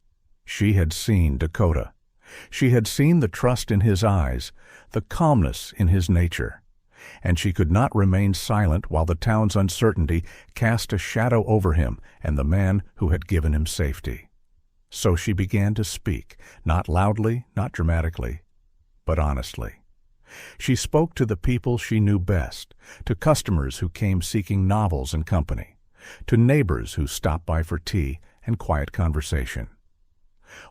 She had seen Dakota. She had seen the trust in his eyes, the calmness in his nature. And she could not remain silent while the town's uncertainty cast a shadow over him and the man who had given him safety. So she began to speak, not loudly, not dramatically, but honestly. She spoke to the people she knew best, to customers who came seeking novels and company, to neighbors who stopped by for tea and quiet conversation.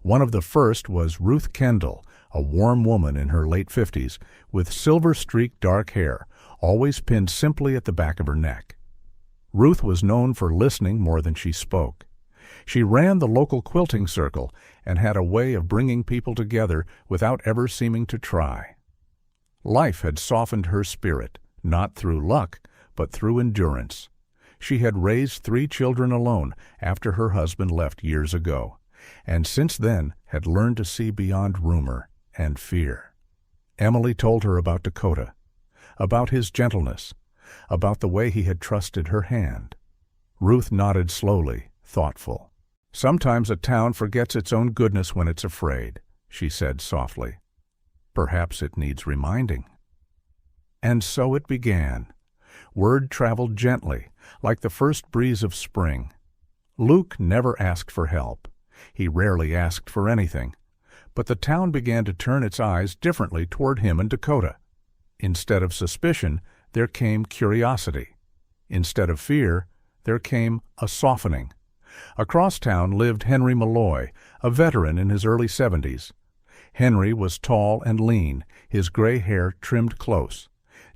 One of the first was Ruth Kendall, a warm woman in her late 50s, with silver-streaked dark hair, always pinned simply at the back of her neck. Ruth was known for listening more than she spoke. She ran the local quilting circle and had a way of bringing people together without ever seeming to try. Life had softened her spirit, not through luck, but through endurance. She had raised 3 children alone after her husband left years ago, and since then had learned to see beyond rumor and fear. Emily told her about Dakota, about his gentleness, about the way he had trusted her hand. Ruth nodded slowly, thoughtful. "Sometimes a town forgets its own goodness when it's afraid," she said softly. "Perhaps it needs reminding." And so it began. Word traveled gently, like the first breeze of spring. Luke never asked for help. He rarely asked for anything. But the town began to turn its eyes differently toward him and Dakota. Instead of suspicion, there came curiosity. Instead of fear, there came a softening. Across town lived Henry Malloy, a veteran in his early 70s. Henry was tall and lean, his gray hair trimmed close.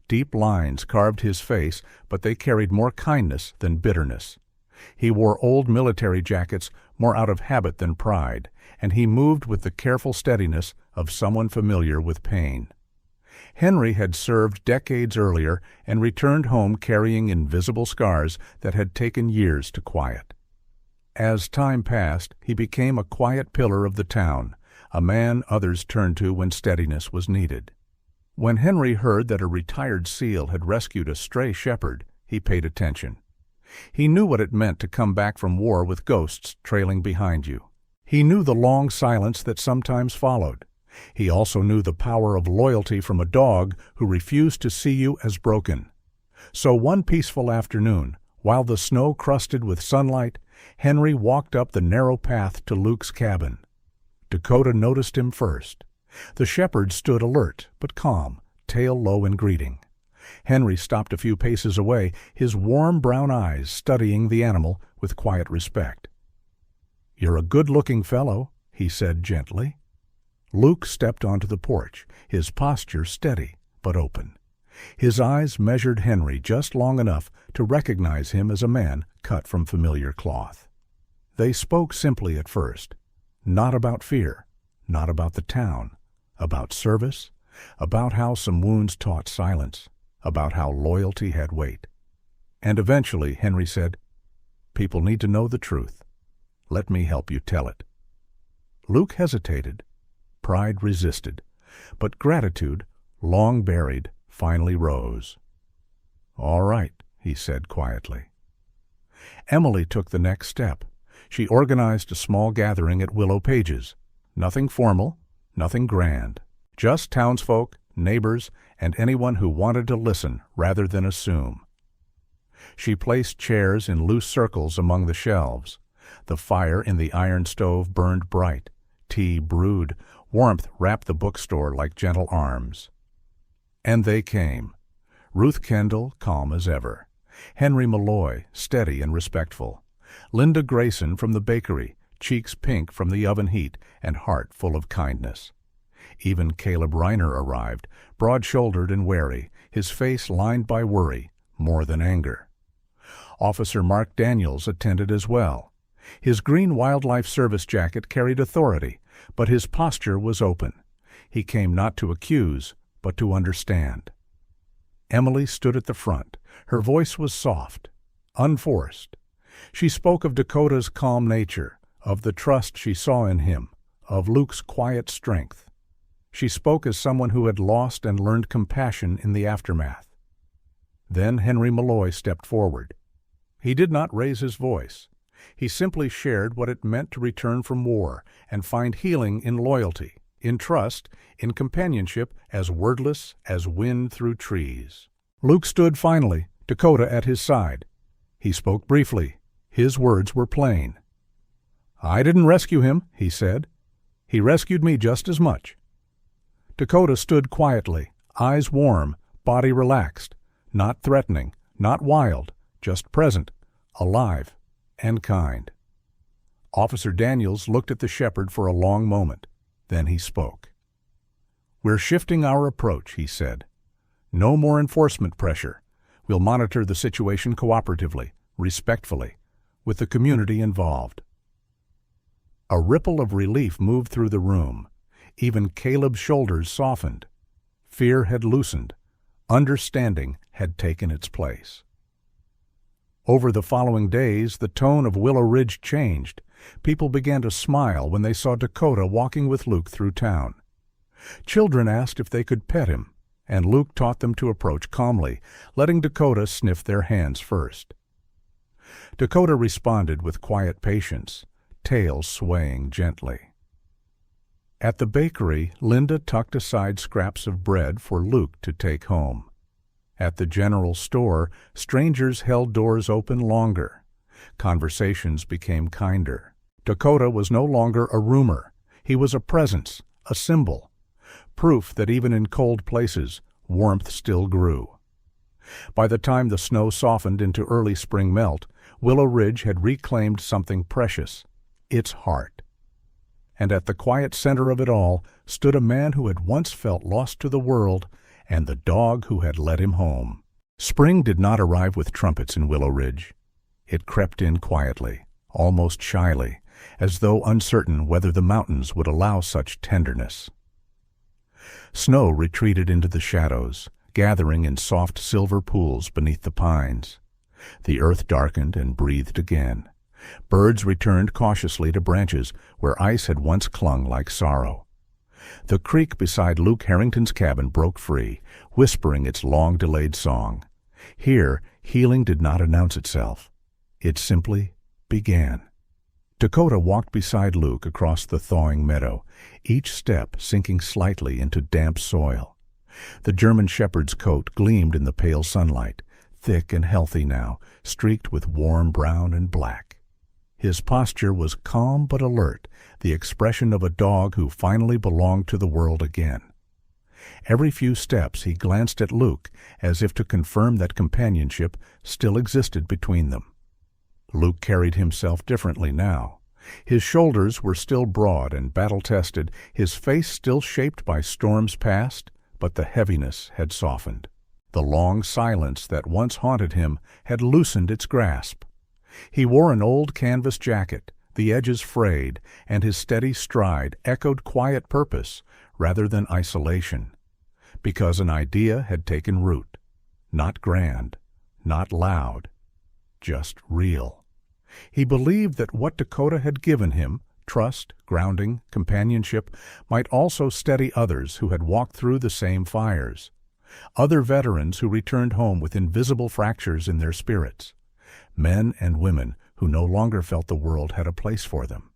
Deep lines carved his face, but they carried more kindness than bitterness. He wore old military jackets more out of habit than pride, and he moved with the careful steadiness of someone familiar with pain. Henry had served decades earlier and returned home carrying invisible scars that had taken years to quiet. As time passed, he became a quiet pillar of the town, a man others turned to when steadiness was needed. When Henry heard that a retired SEAL had rescued a stray shepherd, he paid attention. He knew what it meant to come back from war with ghosts trailing behind you. He knew the long silence that sometimes followed. He also knew the power of loyalty from a dog who refused to see you as broken. So one peaceful afternoon, while the snow crusted with sunlight, Henry walked up the narrow path to Luke's cabin. Dakota noticed him first. The shepherd stood alert but calm, tail low in greeting. Henry stopped a few paces away, his warm brown eyes studying the animal with quiet respect. "You're a good-looking fellow," he said gently. Luke stepped onto the porch, his posture steady but open. His eyes measured Henry just long enough to recognize him as a man cut from familiar cloth. They spoke simply at first, not about fear, not about the town, about service, about how some wounds taught silence, about how loyalty had weight. And eventually Henry said, "People need to know the truth. Let me help you tell it." Luke hesitated. Pride resisted, but gratitude, long buried, finally rose. "All right," he said quietly. Emily took the next step. She organized a small gathering at Willow Page's. Nothing formal, nothing grand. Just townsfolk, neighbors, and anyone who wanted to listen rather than assume. She placed chairs in loose circles among the shelves. The fire in the iron stove burned bright. Tea brewed. Warmth wrapped the bookstore like gentle arms. And they came. Ruth Kendall, calm as ever. Henry Malloy, steady and respectful. Linda Grayson from the bakery, cheeks pink from the oven heat and heart full of kindness. Even Caleb Reiner arrived, broad-shouldered and wary, his face lined by worry, more than anger. Officer Mark Daniels attended as well. His green wildlife service jacket carried authority, but his posture was open. He came not to accuse, but to understand. Emily stood at the front. Her voice was soft, unforced. She spoke of Dakota's calm nature, of the trust she saw in him, of Luke's quiet strength. She spoke as someone who had lost and learned compassion in the aftermath. Then Henry Malloy stepped forward. He did not raise his voice. He simply shared what it meant to return from war and find healing in loyalty, in trust, in companionship as wordless as wind through trees. Luke stood finally, Dakota at his side. He spoke briefly. His words were plain. "I didn't rescue him," he said. "He rescued me just as much." Dakota stood quietly, eyes warm, body relaxed, not threatening, not wild, just present, alive, and kind. Officer Daniels looked at the shepherd for a long moment. Then he spoke. "We're shifting our approach," he said. "No more enforcement pressure. We'll monitor the situation cooperatively, respectfully, with the community involved." A ripple of relief moved through the room. Even Caleb's shoulders softened. Fear had loosened. Understanding had taken its place. Over the following days, the tone of Willow Ridge changed. People began to smile when they saw Dakota walking with Luke through town. Children asked if they could pet him, and Luke taught them to approach calmly, letting Dakota sniff their hands first. Dakota responded with quiet patience, tail swaying gently. At the bakery, Linda tucked aside scraps of bread for Luke to take home. At the general store, strangers held doors open longer. Conversations became kinder. Dakota was no longer a rumor. He was a presence, a symbol. Proof that even in cold places, warmth still grew. By the time the snow softened into early spring melt, Willow Ridge had reclaimed something precious, its heart. And at the quiet center of it all stood a man who had once felt lost to the world and the dog who had led him home. Spring did not arrive with trumpets in Willow Ridge. It crept in quietly, almost shyly, as though uncertain whether the mountains would allow such tenderness. Snow retreated into the shadows, gathering in soft silver pools beneath the pines. The earth darkened and breathed again. Birds returned cautiously to branches where ice had once clung like sorrow. The creek beside Luke Harrington's cabin broke free, whispering its long-delayed song. Here, healing did not announce itself. It simply began. Dakota walked beside Luke across the thawing meadow, each step sinking slightly into damp soil. The German shepherd's coat gleamed in the pale sunlight, thick and healthy now, streaked with warm brown and black. His posture was calm but alert, the expression of a dog who finally belonged to the world again. Every few steps he glanced at Luke, as if to confirm that companionship still existed between them. Luke carried himself differently now. His shoulders were still broad and battle-tested, his face still shaped by storms past, but the heaviness had softened. The long silence that once haunted him had loosened its grasp. He wore an old canvas jacket, the edges frayed, and his steady stride echoed quiet purpose rather than isolation, because an idea had taken root, not grand, not loud, just real. He believed that what Dakota had given him, trust, grounding, companionship, might also steady others who had walked through the same fires, other veterans who returned home with invisible fractures in their spirits, men and women who no longer felt the world had a place for them.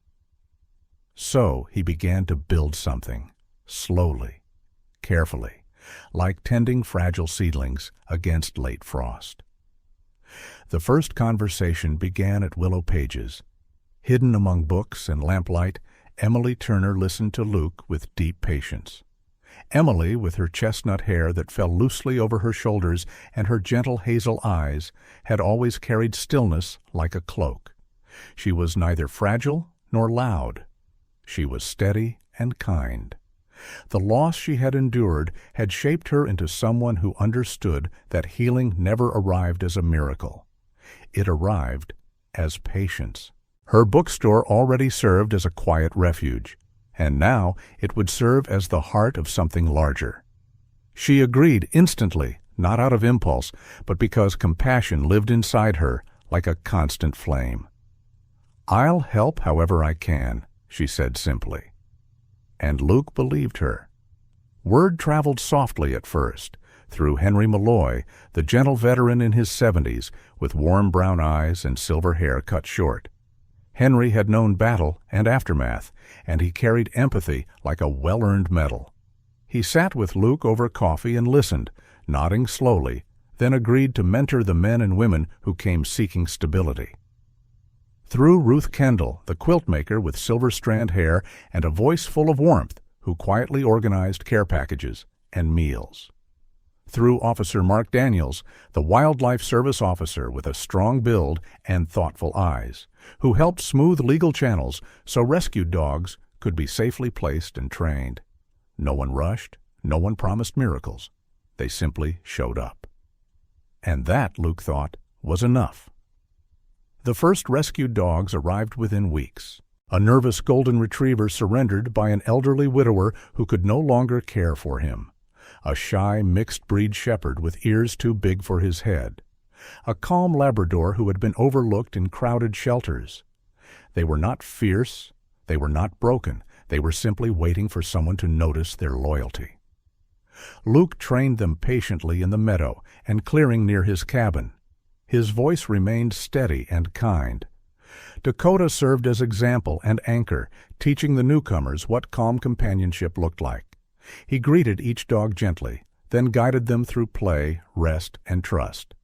So he began to build something, slowly, carefully, like tending fragile seedlings against late frost. The first conversation began at Willow Pages. Hidden among books and lamplight, Emily Turner listened to Luke with deep patience. Emily, with her chestnut hair that fell loosely over her shoulders and her gentle hazel eyes, had always carried stillness like a cloak. She was neither fragile nor loud. She was steady and kind. The loss she had endured had shaped her into someone who understood that healing never arrived as a miracle. It arrived as patience. Her bookstore already served as a quiet refuge, and now it would serve as the heart of something larger. She agreed instantly, not out of impulse, but because compassion lived inside her like a constant flame. "I'll help however I can," she said simply. And Luke believed her. Word traveled softly at first, through Henry Malloy, the gentle veteran in his 70s, with warm brown eyes and silver hair cut short. Henry had known battle and aftermath, and he carried empathy like a well-earned medal. He sat with Luke over coffee and listened, nodding slowly, then agreed to mentor the men and women who came seeking stability. Through Ruth Kendall, the quilt maker with silver strand hair and a voice full of warmth, who quietly organized care packages and meals. Through Officer Mark Daniels, the wildlife service officer with a strong build and thoughtful eyes, who helped smooth legal channels so rescued dogs could be safely placed and trained. No one rushed, no one promised miracles. They simply showed up. And that, Luke thought, was enough. The first rescued dogs arrived within weeks. A nervous golden retriever surrendered by an elderly widower who could no longer care for him. a shy mixed-breed shepherd with ears too big for his head, a calm Labrador who had been overlooked in crowded shelters. They were not fierce, they were not broken, they were simply waiting for someone to notice their loyalty. Luke trained them patiently in the meadow and clearing near his cabin. His voice remained steady and kind. Dakota served as example and anchor, teaching the newcomers what calm companionship looked like. He greeted each dog gently, then guided them through play, rest, and trust.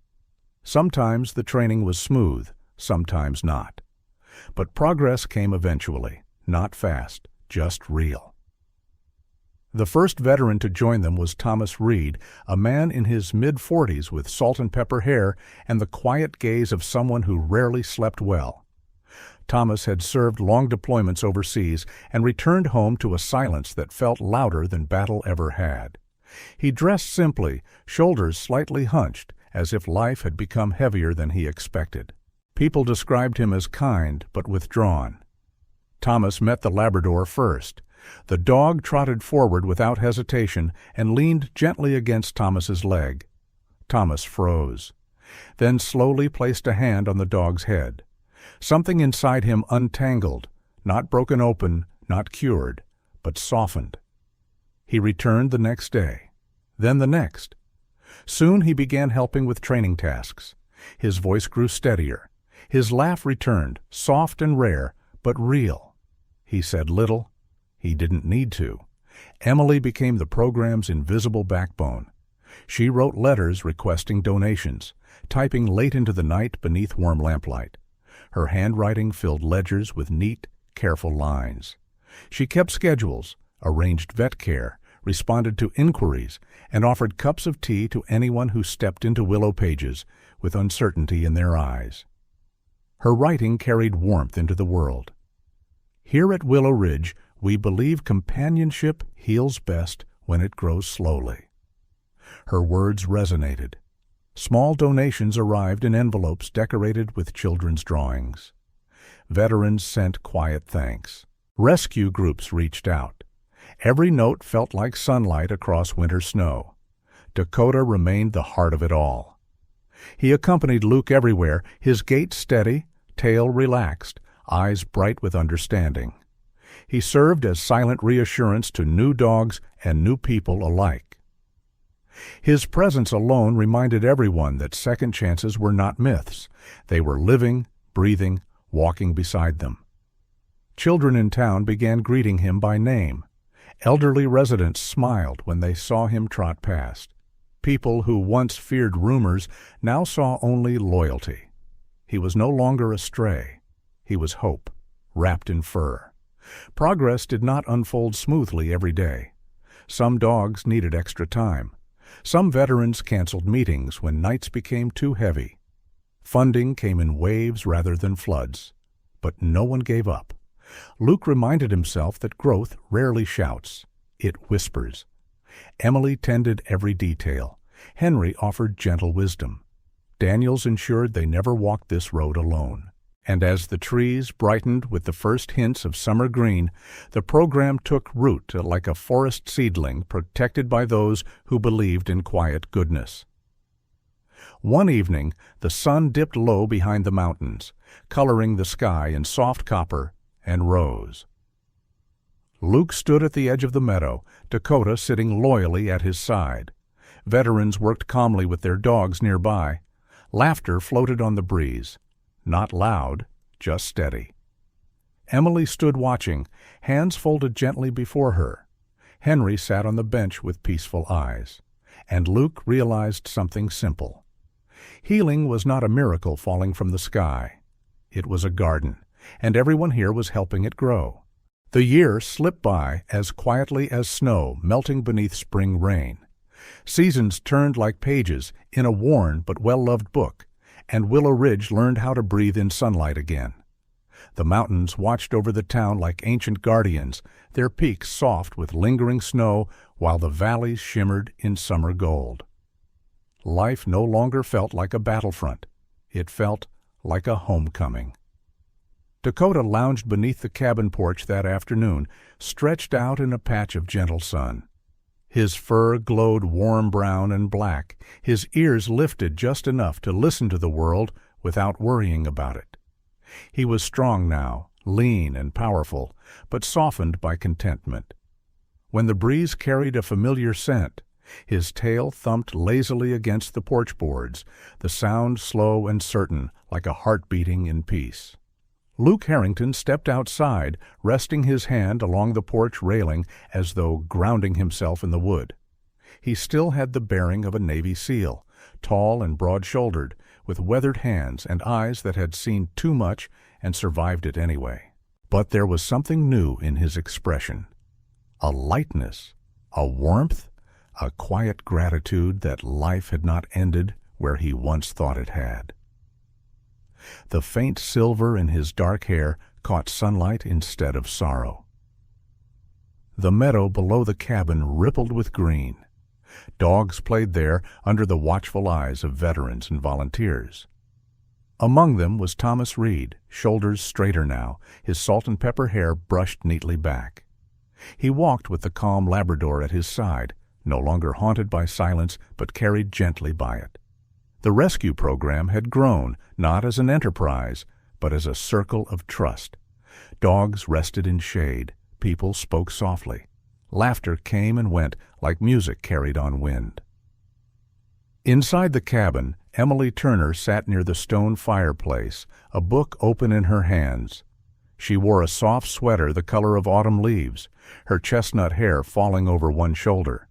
Sometimes the training was smooth, sometimes not. But progress came eventually, not fast, just real. The first veteran to join them was Thomas Reed, a man in his mid-40s with salt and pepper hair and the quiet gaze of someone who rarely slept well. Thomas had served long deployments overseas and returned home to a silence that felt louder than battle ever had. He dressed simply, shoulders slightly hunched, as if life had become heavier than he expected. People described him as kind but withdrawn. Thomas met the Labrador first. The dog trotted forward without hesitation and leaned gently against Thomas's leg. Thomas froze, then slowly placed a hand on the dog's head. Something inside him untangled, not broken open, not cured, but softened. He returned the next day, then the next. Soon he began helping with training tasks. His voice grew steadier. His laugh returned, soft and rare, but real. He said little. He didn't need to. Emily became the program's invisible backbone. She wrote letters requesting donations, typing late into the night beneath warm lamplight. Her handwriting filled ledgers with neat, careful lines. She kept schedules, arranged vet care, responded to inquiries, and offered cups of tea to anyone who stepped into Willow Pages with uncertainty in their eyes. Her writing carried warmth into the world. Here at Willow Ridge, we believe companionship heals best when it grows slowly. Her words resonated. Small donations arrived in envelopes decorated with children's drawings. Veterans sent quiet thanks. Rescue groups reached out. Every note felt like sunlight across winter snow. Dakota remained the heart of it all. He accompanied Luke everywhere, his gait steady, tail relaxed, eyes bright with understanding. He served as silent reassurance to new dogs and new people alike. His presence alone reminded everyone that second chances were not myths. They were living, breathing, walking beside them. Children in town began greeting him by name. Elderly residents smiled when they saw him trot past. People who once feared rumors now saw only loyalty. He was no longer a stray. He was hope, wrapped in fur. Progress did not unfold smoothly every day. Some dogs needed extra time. Some veterans canceled meetings when nights became too heavy. Funding came in waves rather than floods. But no one gave up. Luke reminded himself that growth rarely shouts. It whispers. Emily tended every detail. Henry offered gentle wisdom. Daniels ensured they never walked this road alone. And as the trees brightened with the first hints of summer green, the program took root like a forest seedling protected by those who believed in quiet goodness. One evening, the sun dipped low behind the mountains, coloring the sky in soft copper and rose. Luke stood at the edge of the meadow, Dakota sitting loyally at his side. Veterans worked calmly with their dogs nearby. Laughter floated on the breeze. Not loud, just steady. Emily stood watching, hands folded gently before her. Henry sat on the bench with peaceful eyes. And Luke realized something simple. Healing was not a miracle falling from the sky. It was a garden, and everyone here was helping it grow. The year slipped by as quietly as snow melting beneath spring rain. Seasons turned like pages in a worn but well-loved book, and Willow Ridge learned how to breathe in sunlight again. The mountains watched over the town like ancient guardians, their peaks soft with lingering snow, while the valleys shimmered in summer gold. Life no longer felt like a battlefront. It felt like a homecoming. Dakota lounged beneath the cabin porch that afternoon, stretched out in a patch of gentle sun. His fur glowed warm brown and black, his ears lifted just enough to listen to the world without worrying about it. He was strong now, lean and powerful, but softened by contentment. When the breeze carried a familiar scent, his tail thumped lazily against the porch boards, the sound slow and certain, like a heart beating in peace. Luke Harrington stepped outside, resting his hand along the porch railing as though grounding himself in the wood. He still had the bearing of a Navy SEAL, tall and broad-shouldered, with weathered hands and eyes that had seen too much and survived it anyway. But there was something new in his expression. A lightness, a warmth, a quiet gratitude that life had not ended where he once thought it had. The faint silver in his dark hair caught sunlight instead of sorrow. The meadow below the cabin rippled with green. Dogs played there under the watchful eyes of veterans and volunteers. Among them was Thomas Reed, shoulders straighter now, his salt-and-pepper hair brushed neatly back. He walked with the calm Labrador at his side, no longer haunted by silence but carried gently by it. The rescue program had grown, not as an enterprise, but as a circle of trust. Dogs rested in shade, people spoke softly. Laughter came and went like music carried on wind. Inside the cabin, Emily Turner sat near the stone fireplace, a book open in her hands. She wore a soft sweater the color of autumn leaves, her chestnut hair falling over one shoulder.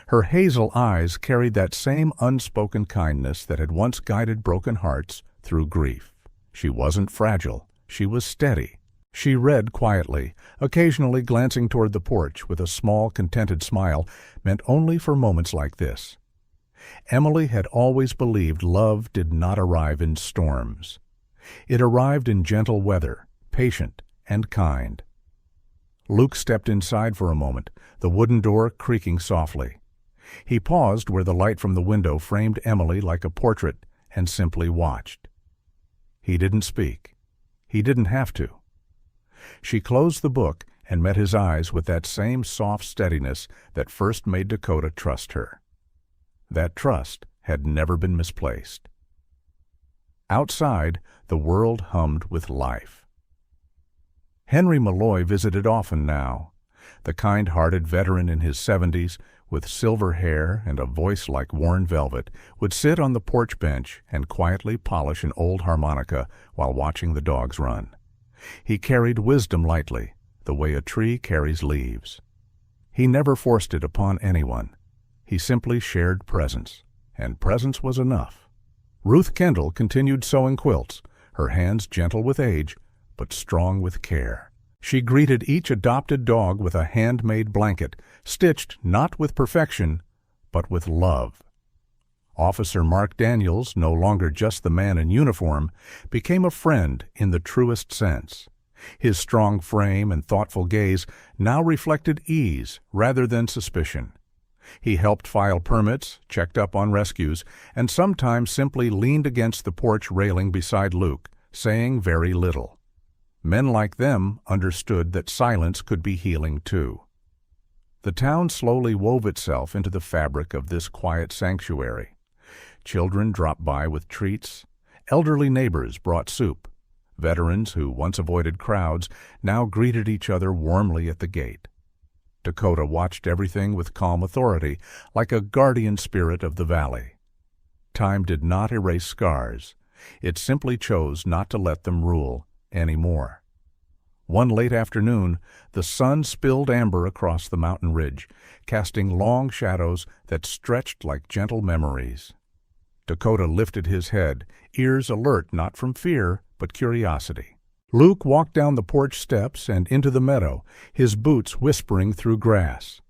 Her hazel eyes carried that same unspoken kindness that had once guided broken hearts through grief. She wasn't fragile. She was steady. She read quietly, occasionally glancing toward the porch with a small, contented smile meant only for moments like this. Emily had always believed love did not arrive in storms. It arrived in gentle weather, patient and kind. Luke stepped inside for a moment, the wooden door creaking softly. He paused where the light from the window framed Emily like a portrait and simply watched. He didn't speak. He didn't have to. She closed the book and met his eyes with that same soft steadiness that first made Dakota trust her. That trust had never been misplaced. Outside, the world hummed with life. Henry Malloy visited often now. The kind-hearted veteran in his 70s, with silver hair and a voice like worn velvet, would sit on the porch bench and quietly polish an old harmonica while watching the dogs run. He carried wisdom lightly, the way a tree carries leaves. He never forced it upon anyone. He simply shared presence, and presence was enough. Ruth Kendall continued sewing quilts, her hands gentle with age, but strong with care. She greeted each adopted dog with a handmade blanket, stitched not with perfection, but with love. Officer Mark Daniels, no longer just the man in uniform, became a friend in the truest sense. His strong frame and thoughtful gaze now reflected ease rather than suspicion. He helped file permits, checked up on rescues, and sometimes simply leaned against the porch railing beside Luke, saying very little. Men like them understood that silence could be healing too. The town slowly wove itself into the fabric of this quiet sanctuary. Children dropped by with treats. Elderly neighbors brought soup. Veterans who once avoided crowds now greeted each other warmly at the gate. Dakota watched everything with calm authority, like a guardian spirit of the valley. Time did not erase scars. It simply chose not to let them rule anymore. One late afternoon, the sun spilled amber across the mountain ridge, casting long shadows that stretched like gentle memories. Dakota lifted his head, ears alert not from fear, but curiosity. Luke walked down the porch steps and into the meadow, his boots whispering through grass.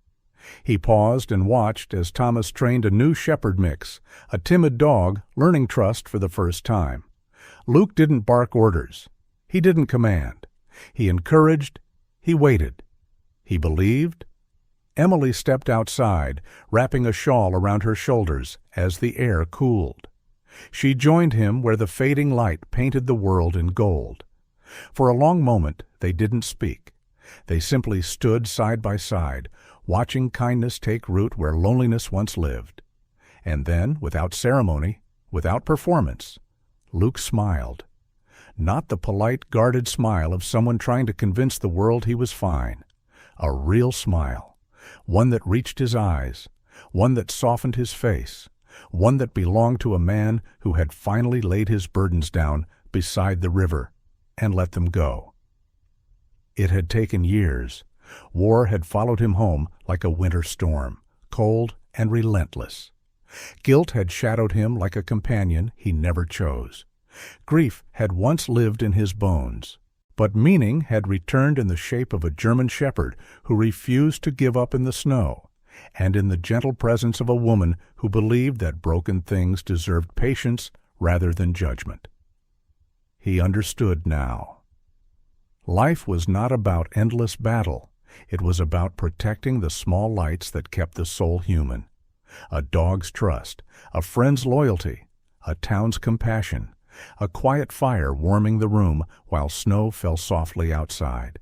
He paused and watched as Thomas trained a new shepherd mix, a timid dog learning trust for the first time. Luke didn't bark orders. He didn't command. He encouraged. He waited. He believed. Emily stepped outside, wrapping a shawl around her shoulders as the air cooled. She joined him where the fading light painted the world in gold. For a long moment they didn't speak. They simply stood side by side, watching kindness take root where loneliness once lived. And then, without ceremony, without performance, Luke smiled. Not the polite, guarded smile of someone trying to convince the world he was fine. A real smile, one that reached his eyes, one that softened his face, one that belonged to a man who had finally laid his burdens down beside the river and let them go. It had taken years. War had followed him home like a winter storm, cold and relentless. Guilt had shadowed him like a companion he never chose. Grief had once lived in his bones, but meaning had returned in the shape of a German shepherd who refused to give up in the snow, and in the gentle presence of a woman who believed that broken things deserved patience rather than judgment. He understood now. Life was not about endless battle. It was about protecting the small lights that kept the soul human. A dog's trust, a friend's loyalty, a town's compassion, a quiet fire warming the room while snow fell softly outside.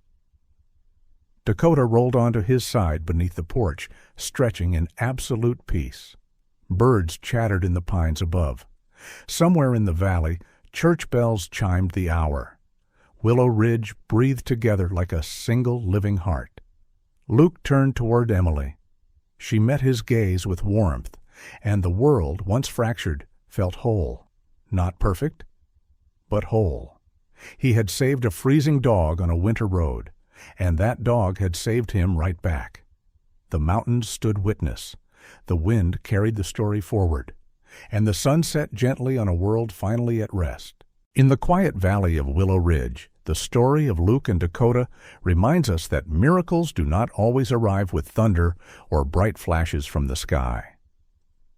Dakota rolled onto his side beneath the porch, stretching in absolute peace. Birds chattered in the pines above. Somewhere in the valley, church bells chimed the hour. Willow Ridge breathed together like a single living heart. Luke turned toward Emily. She met his gaze with warmth, and the world, once fractured, felt whole. Not perfect, but whole. He had saved a freezing dog on a winter road, and that dog had saved him right back. The mountains stood witness. The wind carried the story forward, and the sun set gently on a world finally at rest. In the quiet valley of Willow Ridge, the story of Luke and Dakota reminds us that miracles do not always arrive with thunder or bright flashes from the sky.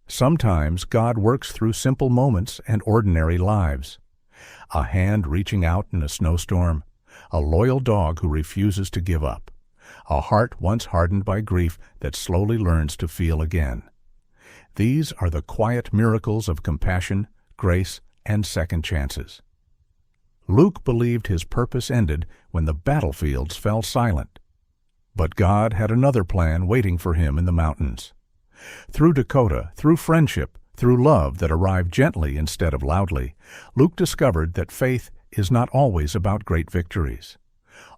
Sometimes God works through simple moments and ordinary lives. A hand reaching out in a snowstorm, a loyal dog who refuses to give up, a heart once hardened by grief that slowly learns to feel again. These are the quiet miracles of compassion, grace, and second chances. Luke believed his purpose ended when the battlefields fell silent. But God had another plan waiting for him in the mountains. Through Dakota, through friendship, through love that arrived gently instead of loudly, Luke discovered that faith is not always about great victories.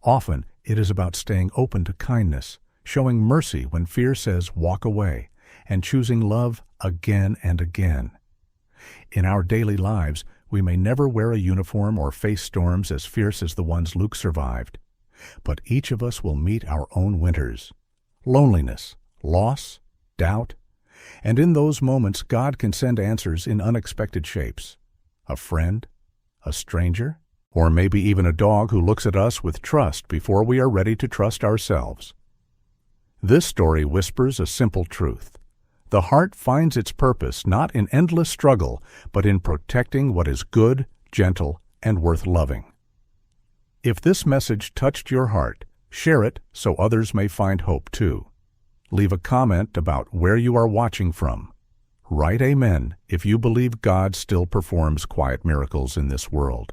Often it is about staying open to kindness, showing mercy when fear says walk away, and choosing love again and again. In our daily lives, we may never wear a uniform or face storms as fierce as the ones Luke survived, but each of us will meet our own winters. Loneliness, loss, doubt, and in those moments God can send answers in unexpected shapes. A friend, a stranger, or maybe even a dog who looks at us with trust before we are ready to trust ourselves. This story whispers a simple truth. The heart finds its purpose not in endless struggle, but in protecting what is good, gentle, and worth loving. If this message touched your heart, share it so others may find hope too. Leave a comment about where you are watching from. Write Amen if you believe God still performs quiet miracles in this world.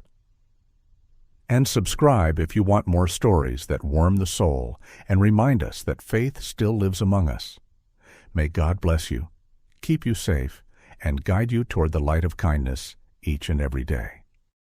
And subscribe if you want more stories that warm the soul and remind us that faith still lives among us. May God bless you, keep you safe, and guide you toward the light of kindness each and every day.